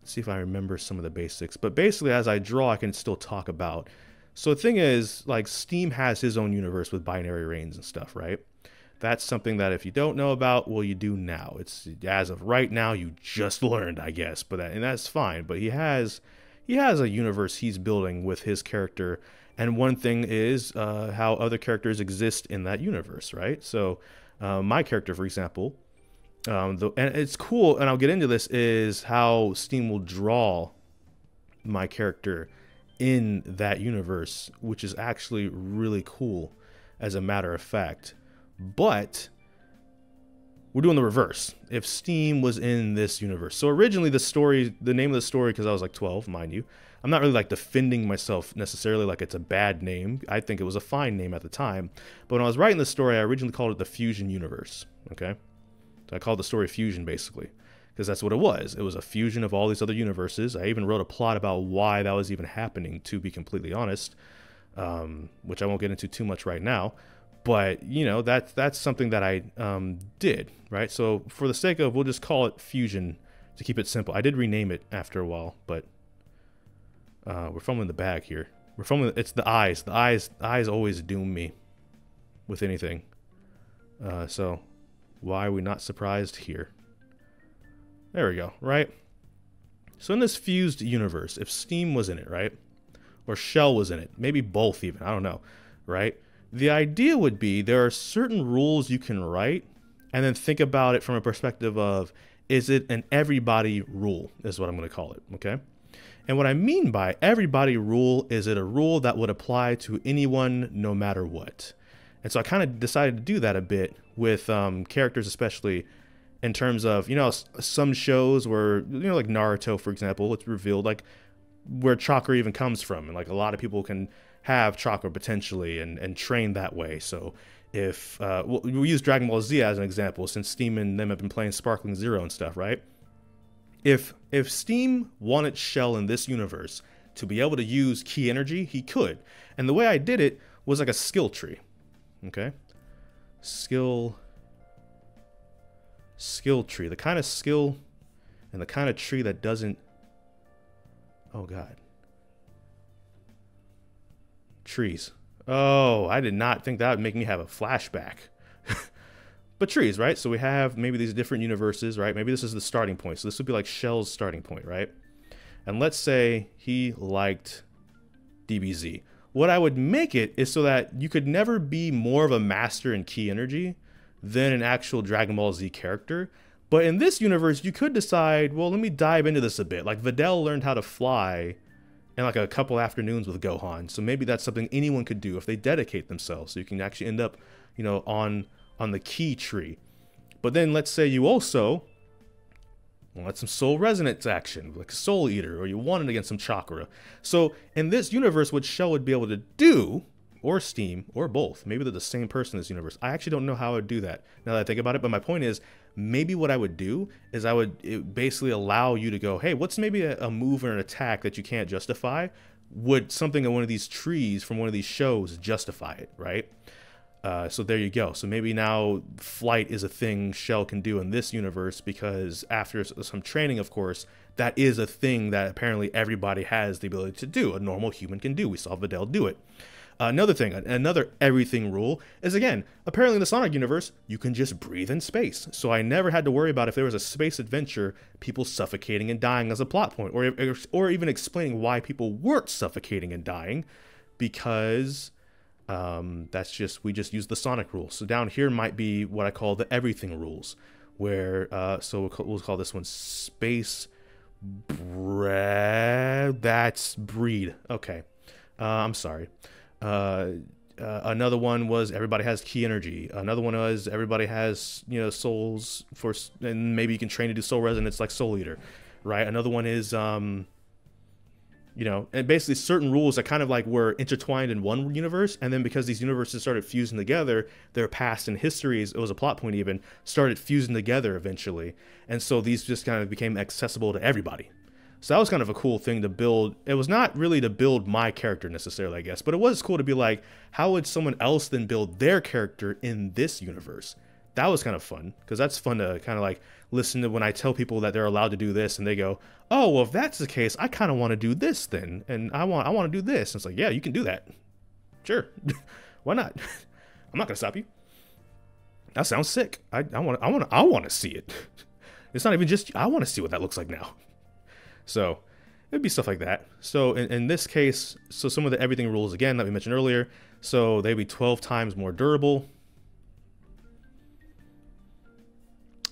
see if I remember some of the basics. But basically, as I draw, I can still talk about. So the thing is, like, Steam has his own universe with binary reigns and stuff, right? That's something that if you don't know about, well, you do now. It's, as of right now, you just learned, I guess, but and that's fine. But he has a universe he's building with his character, and one thing is how other characters exist in that universe, right? So my character, for example, and it's cool, and I'll get into this, is how Steam will draw my character in that universe, which is actually really cool, as a matter of fact. But we're doing the reverse. If Steam was in this universe. So originally the name of the story, because I was like 12, mind you, I'm not really like defending myself necessarily like it's a bad name. I think it was a fine name at the time. But when I was writing the story, I originally called it the Fusion Universe. Okay? So I called the story Fusion, basically, because that's what it was. It was a fusion of all these other universes. I even wrote a plot about why that was even happening, to be completely honest, which I won't get into too much right now. But, you know, that's something that I did, right? So for the sake of, we'll just call it Fusion to keep it simple. I did rename it after a while, but we're fumbling the bag here. It's the eyes. The eyes always doom me with anything. So why are we not surprised here? There we go, right? So in this fused universe, if Steam was in it, right? Or Shell was in it, maybe both even, I don't know, right? The idea would be there are certain rules you can write and then think about it from a perspective of, is it an everybody rule, is what I'm going to call it, okay? And what I mean by everybody rule is it a rule that would apply to anyone no matter what? And so I kind of decided to do that a bit with characters, especially in terms of, you know, some shows where, you know, like Naruto, for example, it's revealed like where chakra even comes from. And like a lot of people can have chakra potentially and train that way. So if we use Dragon Ball Z as an example, since Steam and them have been playing Sparkling Zero and stuff, right? If Steam wanted Shell in this universe to be able to use key energy, he could. And the way I did it was like a skill tree. Okay? Skill tree. The kind of skill and the kind of tree that doesn't... Oh, God. Trees. Oh, I did not think that would make me have a flashback. But trees, right? So we have maybe these different universes, right? Maybe this is the starting point. So this would be like Shell's starting point, right? And let's say he liked DBZ. What I would make it is so that you could never be more of a master in key energy than an actual Dragon Ball Z character. But in this universe, you could decide, well, let me dive into this a bit. Like Videl learned how to fly in like a couple afternoons with Gohan. So maybe that's something anyone could do if they dedicate themselves. So you can actually end up, you know, on the key tree. But then let's say you also want some soul resonance action, like Soul Eater, or you wanted against some chakra. So in this universe, what Shell would be able to do, or Steam, or both, maybe they're the same person in this universe. I actually don't know how I would do that now that I think about it, but my point is, maybe what I would do is I would basically allow you to go, hey, what's maybe a move or an attack that you can't justify? Would something in one of these trees from one of these shows justify it, right? So there you go. So maybe now flight is a thing Shell can do in this universe, because after some training, of course, that is a thing that apparently everybody has the ability to do. A normal human can do. We saw Videl do it. Another thing, another everything rule is, again, apparently in the Sonic universe, you can just breathe in space. So I never had to worry about if there was a space adventure, people suffocating and dying as a plot point, or even explaining why people weren't suffocating and dying, because that's just, we just use the Sonic rules. So down here might be what I call the everything rules, where, so we'll call this one space that's breed. Okay. I'm sorry. Another one was everybody has key energy. Another one was everybody has, you know, souls for, and maybe you can train to do soul resonance like Soul Eater, right? Another one is, you know, and basically certain rules that kind of like were intertwined in one universe, and then because these universes started fusing together, their past and histories, it was a plot point even, started fusing together eventually. And so these just kind of became accessible to everybody. So that was kind of a cool thing to build. It was not really to build my character necessarily, I guess, but it was cool to be like, how would someone else then build their character in this universe? That was kind of fun, because that's fun to kind of like listen to when I tell people that they're allowed to do this, and they go, oh, well, if that's the case, I kind of want to do this then, and I want to do this. And it's like, yeah, you can do that. Sure. Why not? I'm not going to stop you. That sounds sick. I want to see it. It's not even just, I want to see what that looks like now. So it'd be stuff like that. So in this case, so some of the everything rules again that we mentioned earlier, so they'd be 12 times more durable.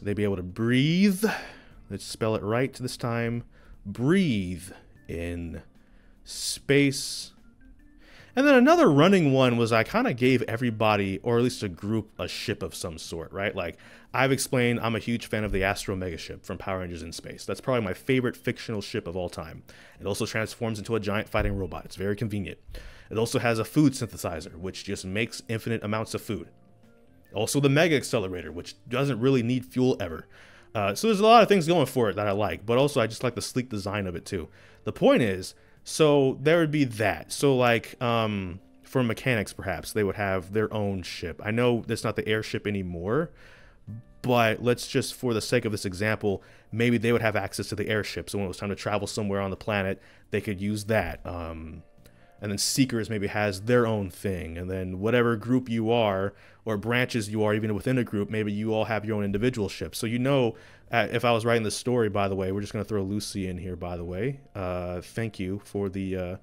They'd be able to breathe. Let's spell it right this time. Breathe in space. And then another running one was I kind of gave everybody, or at least a group, a ship of some sort, right? Like I've explained, I'm a huge fan of the Astro Mega ship from Power Rangers in Space. That's probably my favorite fictional ship of all time. It also transforms into a giant fighting robot. It's very convenient. It also has a food synthesizer, which just makes infinite amounts of food. Also the Mega Accelerator, which doesn't really need fuel ever. So there's a lot of things going for it that I like, but also I just like the sleek design of it too. The point is, so there would be that. So like, for mechanics perhaps, they would have their own ship. I know that's not the airship anymore, but let's just, for the sake of this example, maybe they would have access to the airship. So when it was time to travel somewhere on the planet, they could use that. And then Seekers maybe has their own thing. And then whatever group you are, or branches you are, even within a group, maybe you all have your own individual ships. So you know, if I was writing this story, by the way, we're just going to throw Lucy in here, by the way. Thank you for the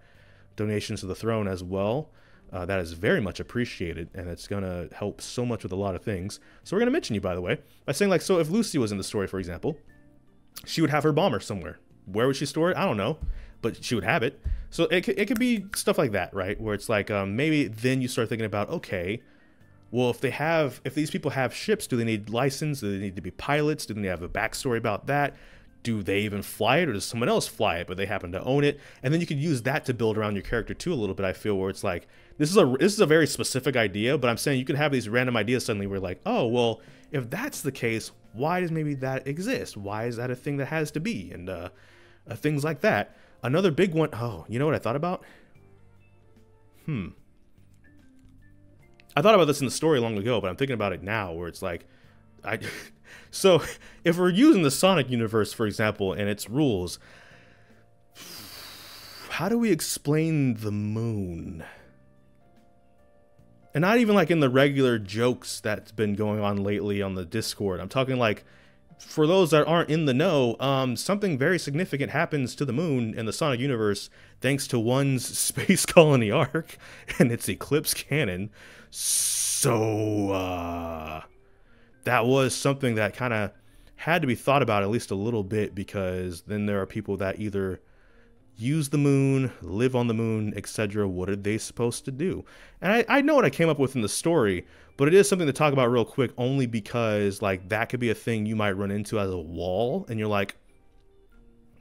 donations to the throne as well. That is very much appreciated, and it's going to help so much with a lot of things. So we're going to mention you, by the way, by saying, like, so if Lucy was in the story, for example, she would have her bomber somewhere. Where would she store it? I don't know, but she would have it. So it could be stuff like that, right? Where it's like, maybe then you start thinking about, okay, well, if these people have ships, do they need license? Do they need to be pilots? Do they have a backstory about that? do they even fly it, or does someone else fly it, but they happen to own it? And then you could use that to build around your character too a little bit, I feel, where it's like, this is a very specific idea, but I'm saying you could have these random ideas suddenly where like, oh, well, if that's the case, why does maybe that exist? Why is that a thing that has to be? And things like that. Another big one, oh, you know what I thought about? I thought about this in the story long ago, but I'm thinking about it now, where it's like, so if we're using the Sonic universe, for example, and its rules, how do we explain the moon? And not even like in the regular jokes that's been going on lately on the Discord. I'm talking like, for those that aren't in the know, something very significant happens to the moon in the Sonic universe thanks to one's space colony arc and its eclipse cannon. So, that was something that kind of had to be thought about at least a little bit, because then there are people that either use the moon, live on the moon, etc. What are they supposed to do? And I know what I came up with in the story, but it is something to talk about real quick, only because like that could be a thing you might run into as a wall, and you're like,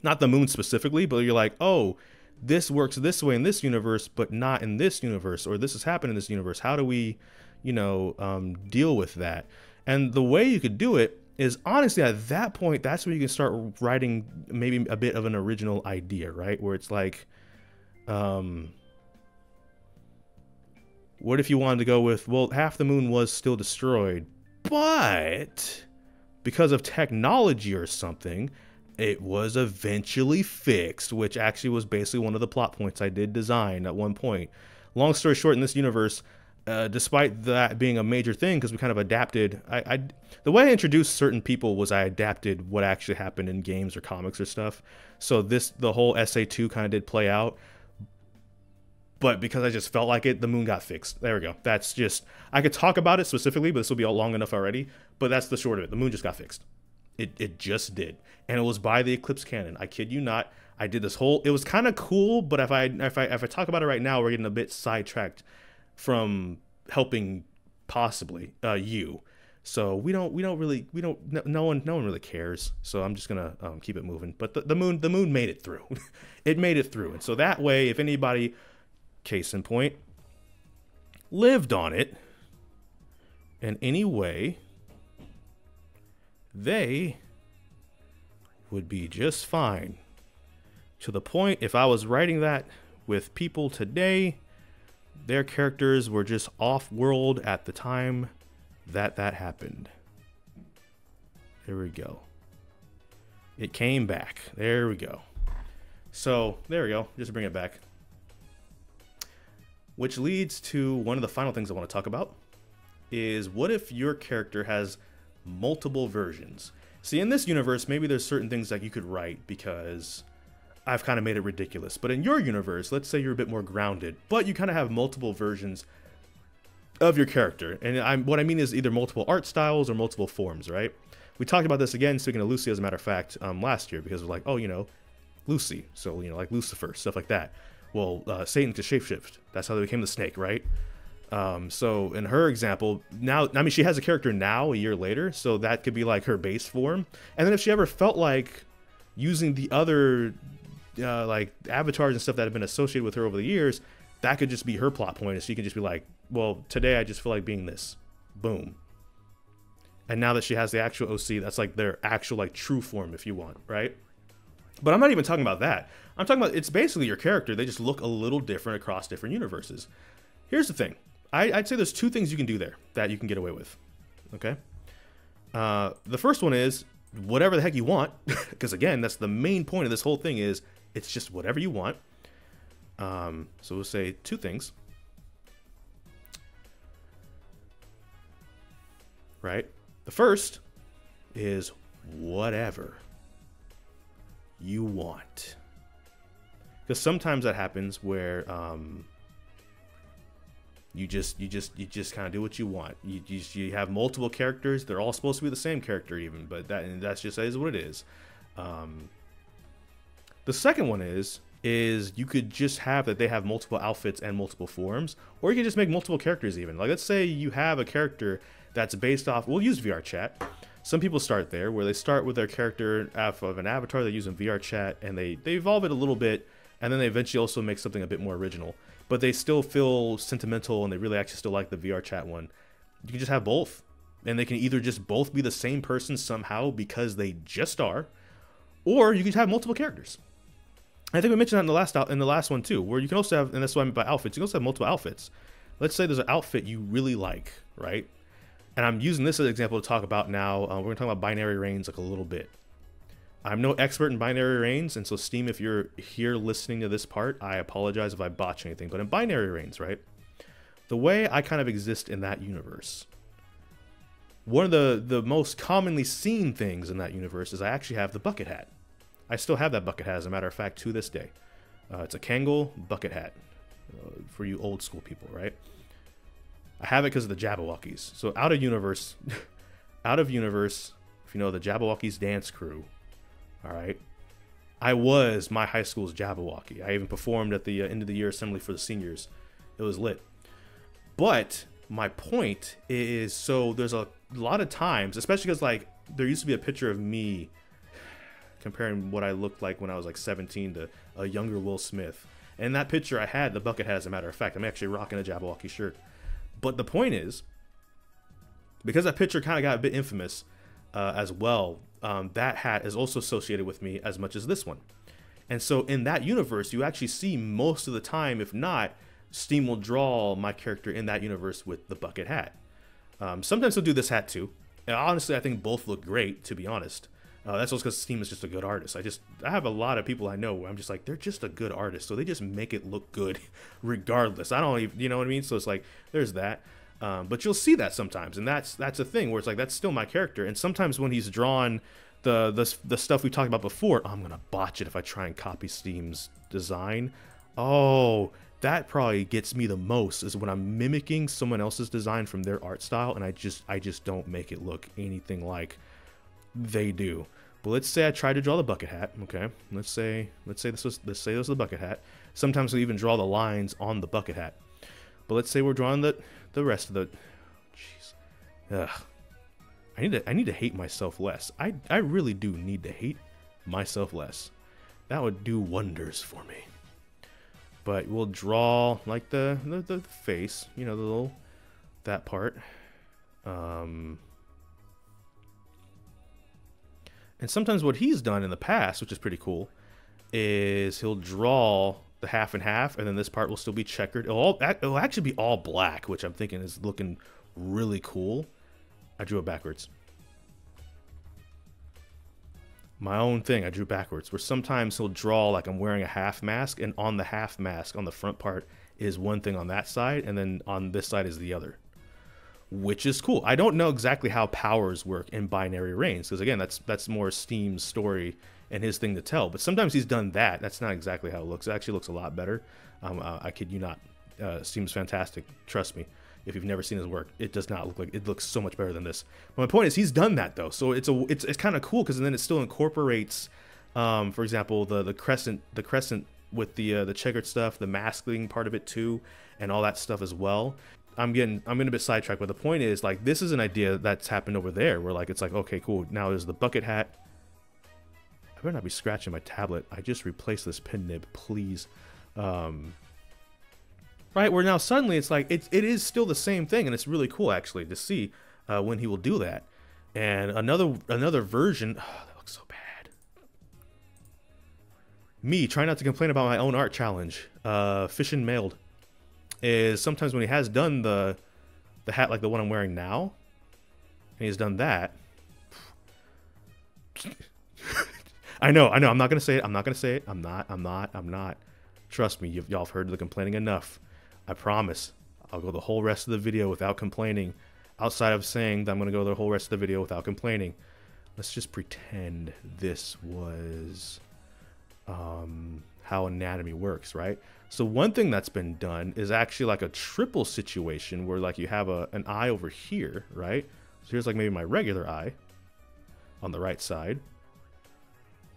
not the moon specifically, but you're like, oh, this works this way in this universe, but not in this universe, or this has happened in this universe. How do we, deal with that? And the way you could do it is, honestly, at that point, that's where you can start writing maybe a bit of an original idea, right? Where it's like, what if you wanted to go with, well, half the moon was still destroyed, but because of technology or something, it was eventually fixed, which actually was basically one of the plot points I did design at one point. Long story short, in this universe, despite that being a major thing, because we kind of adapted, the way I introduced certain people was I adapted what actually happened in games or comics or stuff. So the whole SA2 kind of did play out. But because I just felt like it, the moon got fixed. There we go. That's just, I could talk about it specifically, but this will be all long enough already. But that's the short of it. The moon just got fixed. It just did. And it was by the eclipse cannon. I kid you not. I did this whole, it was kind of cool, but if I talk about it right now, we're getting a bit sidetracked from helping possibly you. So no one really cares. So I'm just gonna keep it moving. But the moon made it through. It made it through. And so that way, if anybody, case in point, lived on it in any way, they would be just fine. To the point, if I was writing that with people today, their characters were just off-world at the time that happened. There we go. It came back. There we go. So, there we go. Just bring it back. Which leads to one of the final things I want to talk about, is what if your character has multiple versions? See, in this universe, maybe there's certain things that you could write because I've kind of made it ridiculous. But in your universe, let's say you're a bit more grounded, but you kind of have multiple versions of your character. And what I mean is either multiple art styles or multiple forms, right? We talked about this again, speaking of Lucy, as a matter of fact, last year, because we're like, oh, Lucy. So, like Lucifer, stuff like that. Well, Satan could shapeshift. That's how they became the snake, right? So in her example, now, I mean, she has a character now, a year later, so that could be like her base form. And then if she ever felt like using the other like avatars and stuff that have been associated with her over the years, that could just be her plot point. And she can just be like, well, today I just feel like being this. Boom. And now that she has the actual OC, that's like their actual like true form, if you want, right? But I'm not even talking about that. I'm talking about, it's basically your character. They just look a little different across different universes. Here's the thing. I'd say there's two things you can do there that you can get away with. Okay? The first one is whatever the heck you want. Because again, that's the main point of this whole thing, is it's just whatever you want. So we'll say two things. Right? The first is whatever you want. Because sometimes that happens where you just kind of do what you want. You have multiple characters. They're all supposed to be the same character even, but that's just is what it is. The second one is you could just have that they have multiple outfits and multiple forms, or you can just make multiple characters even. Like, let's say you have a character that's based off, we'll use VR chat. Some people start there, where they start with their character of an avatar they use in VR chat, and they evolve it a little bit, and then they eventually also make something a bit more original. But they still feel sentimental, and they really actually still like the VR chat one. You can just have both, and they can either just both be the same person somehow because they just are, or you can have multiple characters. I think we mentioned that in the last one too, where you can also have, and that's what I mean by outfits, you can also have multiple outfits. Let's say there's an outfit you really like, right? And I'm using this as an example to talk about now. We're going to talk about binary reigns like a little bit. I'm no expert in binary reigns, and so Steam, if you're here listening to this part, I apologize if I botch anything. But in binary reigns, right, the way I kind of exist in that universe, one of the most commonly seen things in that universe is I actually have the bucket hat. I still have that bucket hat, as a matter of fact, to this day. It's a Kangol bucket hat for you old school people, right? I have it because of the Jabberwockies. So out of universe, if you know the Jabberwockies dance crew, all right, I was my high school's Jabberwocky. I even performed at the end of the year assembly for the seniors. It was lit. But my point is, so there's a lot of times, especially because like there used to be a picture of me comparing what I looked like when I was like 17 to a younger Will Smith. And in that picture I had the bucket hat, as a matter of fact. I'm actually rocking a Jabberwocky shirt. But the point is, because that picture kind of got a bit infamous as well, that hat is also associated with me as much as this one. And so in that universe, you actually see most of the time, if not, Steam will draw my character in that universe with the bucket hat. Sometimes they'll do this hat too. And honestly, I think both look great, to be honest. That's also because Steam is just a good artist. I have a lot of people I know where I'm just like, they're just a good artist, so they just make it look good regardless. I don't even, you know what I mean? So it's like, there's that. But you'll see that sometimes, and that's a thing where it's like, that's still my character. And sometimes when he's drawn the stuff we talked about before, I'm gonna botch it if I try and copy Steam's design. Oh, that probably gets me the most, is when I'm mimicking someone else's design from their art style, and I just don't make it look anything like they do. But let's say I tried to draw the bucket hat. Okay, let's say this was the bucket hat. Sometimes we even draw the lines on the bucket hat. But let's say we're drawing the rest of the. Jeez, ugh. I need to hate myself less. I really do need to hate myself less. That would do wonders for me. But we'll draw like the face, you know, the little, that part. And sometimes what he's done in the past, which is pretty cool, is he'll draw the half and half, and then this part will still be checkered. It'll actually be all black, which I'm thinking is looking really cool. I drew it backwards. My own thing, I drew backwards. Where sometimes he'll draw like I'm wearing a half mask, and on the half mask, on the front part, is one thing on that side, and then on this side is the other. Which is cool. I don't know exactly how powers work in binary reigns, because again, that's more Steam's story and his thing to tell. But sometimes he's done that. That's not exactly how it looks. It actually looks a lot better. I kid you not. Steam's fantastic. Trust me. If you've never seen his work, it does not look like, it looks so much better than this. But my point is, he's done that though, so it's kind of cool, because then it still incorporates, for example, the crescent with the checkered stuff, the masking part of it too, and all that stuff as well. I'm getting a bit sidetracked, but the point is, like, this is an idea that's happened over there, where like it's like, okay, cool. Now there's the bucket hat. I better not be scratching my tablet. I just replaced this pen nib, please. Right, where now suddenly it's like it is still the same thing, and it's really cool actually to see when he will do that. And another version. Oh, that looks so bad. Me trying not to complain about my own art challenge. Fishing mailed. Is sometimes when he has done the hat like the one I'm wearing now, and he's done that. I know. I'm not gonna say it. I'm not. Trust me, y'all have heard the complaining enough. I promise. I'll go the whole rest of the video without complaining. Outside of saying that I'm gonna go the whole rest of the video without complaining. Let's just pretend this was how anatomy works, right? So one thing that's been done is actually like a triple situation where like you have an eye over here, right? So here's like maybe my regular eye on the right side.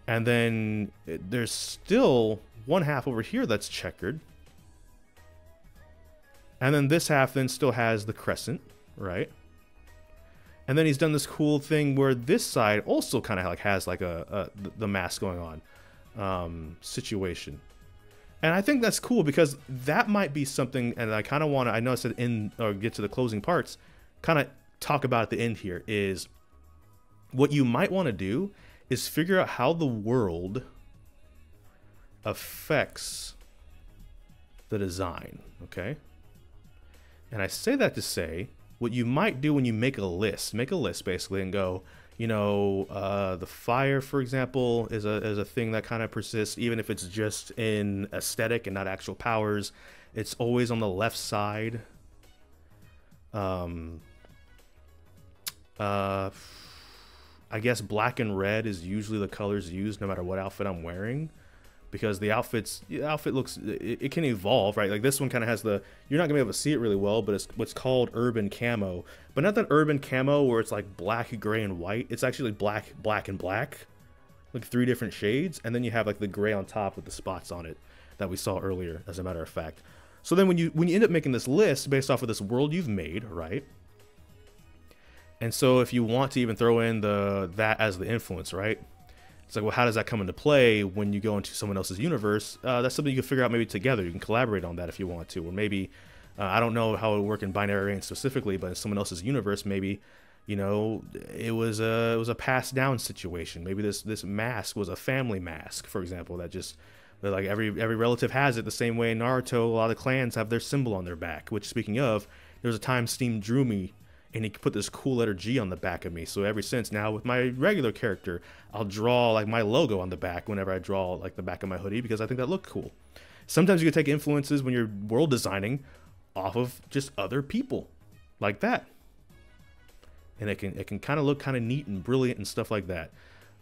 And then there's still one half over here that's checkered. And then this half then still has the crescent, right? And then he's done this cool thing where this side also kind of like has like the mask going on situation. And I think that's cool because that might be something, and I kind of want to, I know I said in, or get to the closing parts, kind of talk about at the end here, is what you might want to do is figure out how the world affects the design, okay? And I say that to say, what you might do when you make a list basically and go, you know, the fire, for example, is a thing that kind of persists, even if it's just in aesthetic and not actual powers. It's always on the left side. I guess black and red is usually the colors used no matter what outfit I'm wearing, because the outfit looks, it can evolve, right? Like this one kind of has the, you're not gonna be able to see it really well, but it's what's called urban camo, but not that urban camo where it's like black, gray, and white. It's actually black, black, and black, like 3 different shades, and then you have like the gray on top with the spots on it that we saw earlier, as a matter of fact. So then when you end up making this list based off of this world you've made, right? And so if you want to even throw in that as the influence, right? It's like, well, how does that come into play when you go into someone else's universe? That's something you can figure out maybe together. You can collaborate on that if you want to, or maybe I don't know how it would work in binary range specifically, but in someone else's universe, maybe, you know, it was a passed down situation. Maybe this mask was a family mask, for example, that just, like every relative has it. The same way in Naruto, a lot of clans have their symbol on their back. Which, speaking of, there was a time Steam drew me, and he put this cool letter G on the back of me. So ever since, now with my regular character, I'll draw like my logo on the back whenever I draw like the back of my hoodie, because I think that looked cool. Sometimes you can take influences when you're world designing off of just other people like that. And it can kind of look kind of neat and brilliant and stuff like that.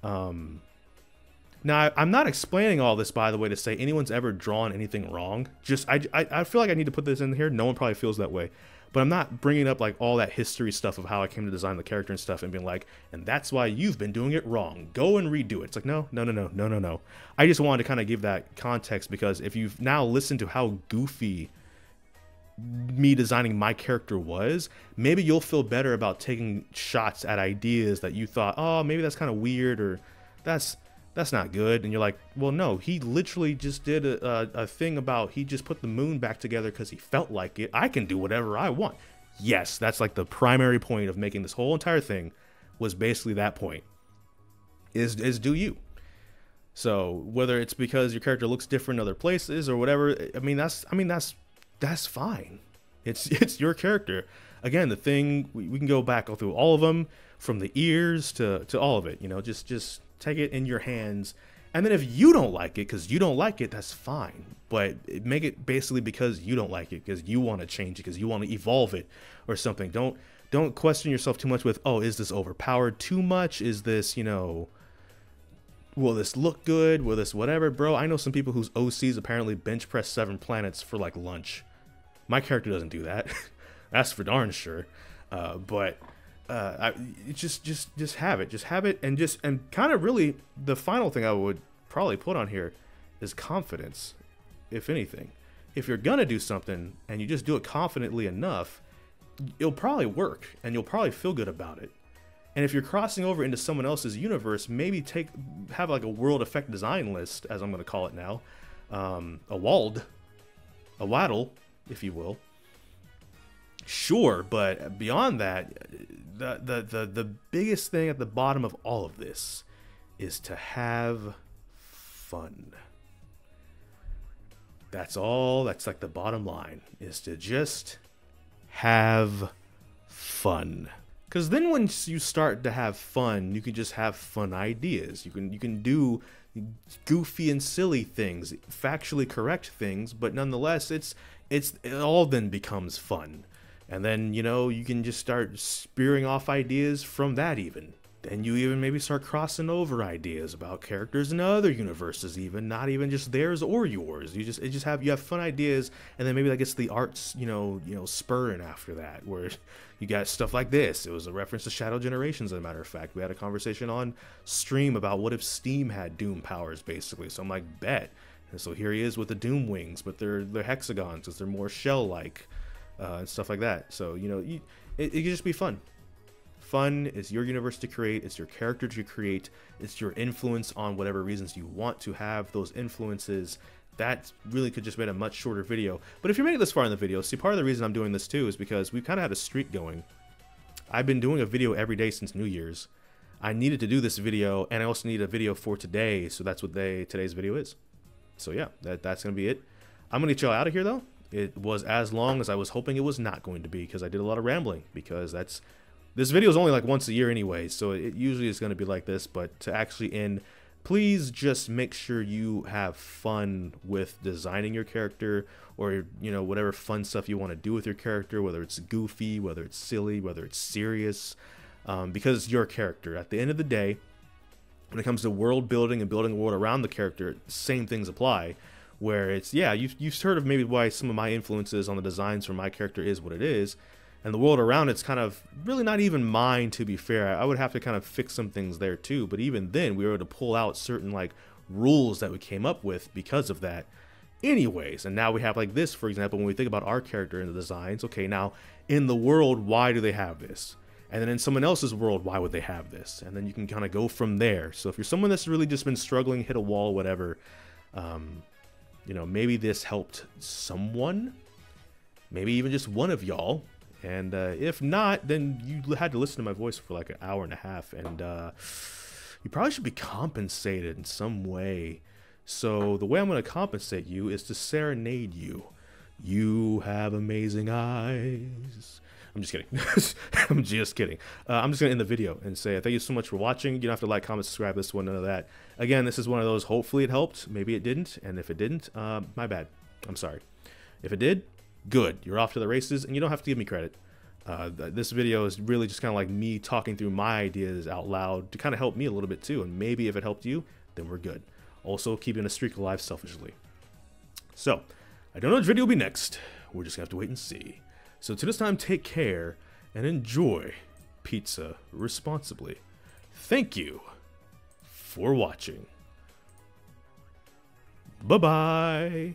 Now, I'm not explaining all this, by the way, to say anyone's ever drawn anything wrong. Just, I feel like I need to put this in here. No one probably feels that way. But I'm not bringing up like all that history stuff of how I came to design the character and stuff and being like, and that's why you've been doing it wrong. Go and redo it. It's like, no. I just wanted to kind of give that context, because if you've now listened to how goofy me designing my character was, maybe you'll feel better about taking shots at ideas that you thought, oh, maybe that's kind of weird, or that's not good. And you're like, well, no, he literally just did a thing about, he just put the moon back together because he felt like it. I can do whatever I want. Yes, that's like the primary point of making this whole entire thing, was basically that point, is do you. So whether it's because your character looks different in other places or whatever, that's fine. It's your character. Again, the thing, we can go through all of them, from the ears to all of it, you know, just take it in your hands. And then if you don't like it because you don't like it, that's fine. But make it basically because you don't like it, because you want to change it, because you want to evolve it or something. Don't question yourself too much with, oh, is this overpowered too much? Is this, you know, will this look good? Will this whatever? Bro, I know some people whose OCs apparently bench press 7 planets for like lunch. My character doesn't do that. That's for darn sure. Just have it, and kind of really the final thing I would probably put on here is confidence. If anything, if you're gonna do something and you just do it confidently enough, it'll probably work and you'll probably feel good about it. And if you're crossing over into someone else's universe, maybe have like a world effect design list, as I'm gonna call it now, a waddle, if you will. Sure, but beyond that, the biggest thing at the bottom of all of this is to have fun. That's all. That's like the bottom line, is to just have fun. Because then once you start to have fun, you can just have fun ideas. You can do goofy and silly things, factually correct things, but nonetheless, it all then becomes fun. And then, you know, you can just start spearing off ideas from that even. Then you even maybe start crossing over ideas about characters in other universes, even not even just theirs or yours. You have fun ideas, and then maybe that gets the arts, you know, spurring after that, where you got stuff like this. It was a reference to Shadow Generations, as a matter of fact. We had a conversation on stream about what if Steam had Doom powers, basically. So I'm like, bet. And so here he is with the Doom wings, but they're hexagons because they're more shell-like. And stuff like that. So, you know, it can just be fun. fun. It's your universe to create. It's your character to create. It's your influence on whatever reasons you want to have those influences. That really could just made a much shorter video. But if you're making this far in the video, see, part of the reason I'm doing this too is because we've kind of had a streak going. I've been doing a video every day since New Year's. I needed to do this video, and I also need a video for today, so that's what today's video is. So yeah, that's gonna be it. I'm gonna get y'all out of here though. It was as long as I was hoping it was not going to be, because I did a lot of rambling, because this video is only like once a year anyway, so it usually is going to be like this. But to actually end, please just make sure you have fun with designing your character, or whatever fun stuff you want to do with your character, whether it's goofy, whether it's silly, whether it's serious, because your character, at the end of the day, when it comes to world building and building a world around the character, same things apply. Where it's, yeah, you've heard of maybe why some of my influences on the designs for my character is what it is, and the world around it's kind of really not even mine, to be fair. I would have to kind of fix some things there too, but even then we were able to pull out certain like rules that we came up with because of that anyways. And now we have like this, for example, when we think about our character in the designs, okay, now in the world, why do they have this? And then in someone else's world, why would they have this? And then you can kind of go from there. So if you're someone that's really just been struggling, hit a wall, whatever, maybe this helped someone, maybe even just one of y'all. And if not, then you had to listen to my voice for like an hour and a half, and you probably should be compensated in some way. So the way I'm going to compensate you is to serenade you. You have amazing eyes. I'm just kidding. I'm just kidding. I'm just going to end the video and say thank you so much for watching. You don't have to like, comment, subscribe, this one, none of that. Again, this is one of those, hopefully it helped. Maybe it didn't. And if it didn't, my bad. I'm sorry. If it did, good. You're off to the races, and you don't have to give me credit. This video is really just kind of like me talking through my ideas out loud to kind of help me a little bit too. And maybe if it helped you, then we're good. Also, keeping a streak alive selfishly. So, I don't know which video will be next. We're just going to have to wait and see. So till this time, take care and enjoy pizza responsibly. Thank you for watching. Bye-bye.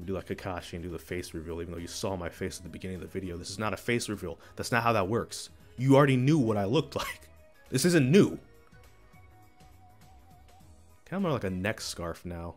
Do like Kakashi and do the face reveal, even though you saw my face at the beginning of the video. This is not a face reveal. That's not how that works. You already knew what I looked like. This isn't new. Kind of more like a neck scarf now.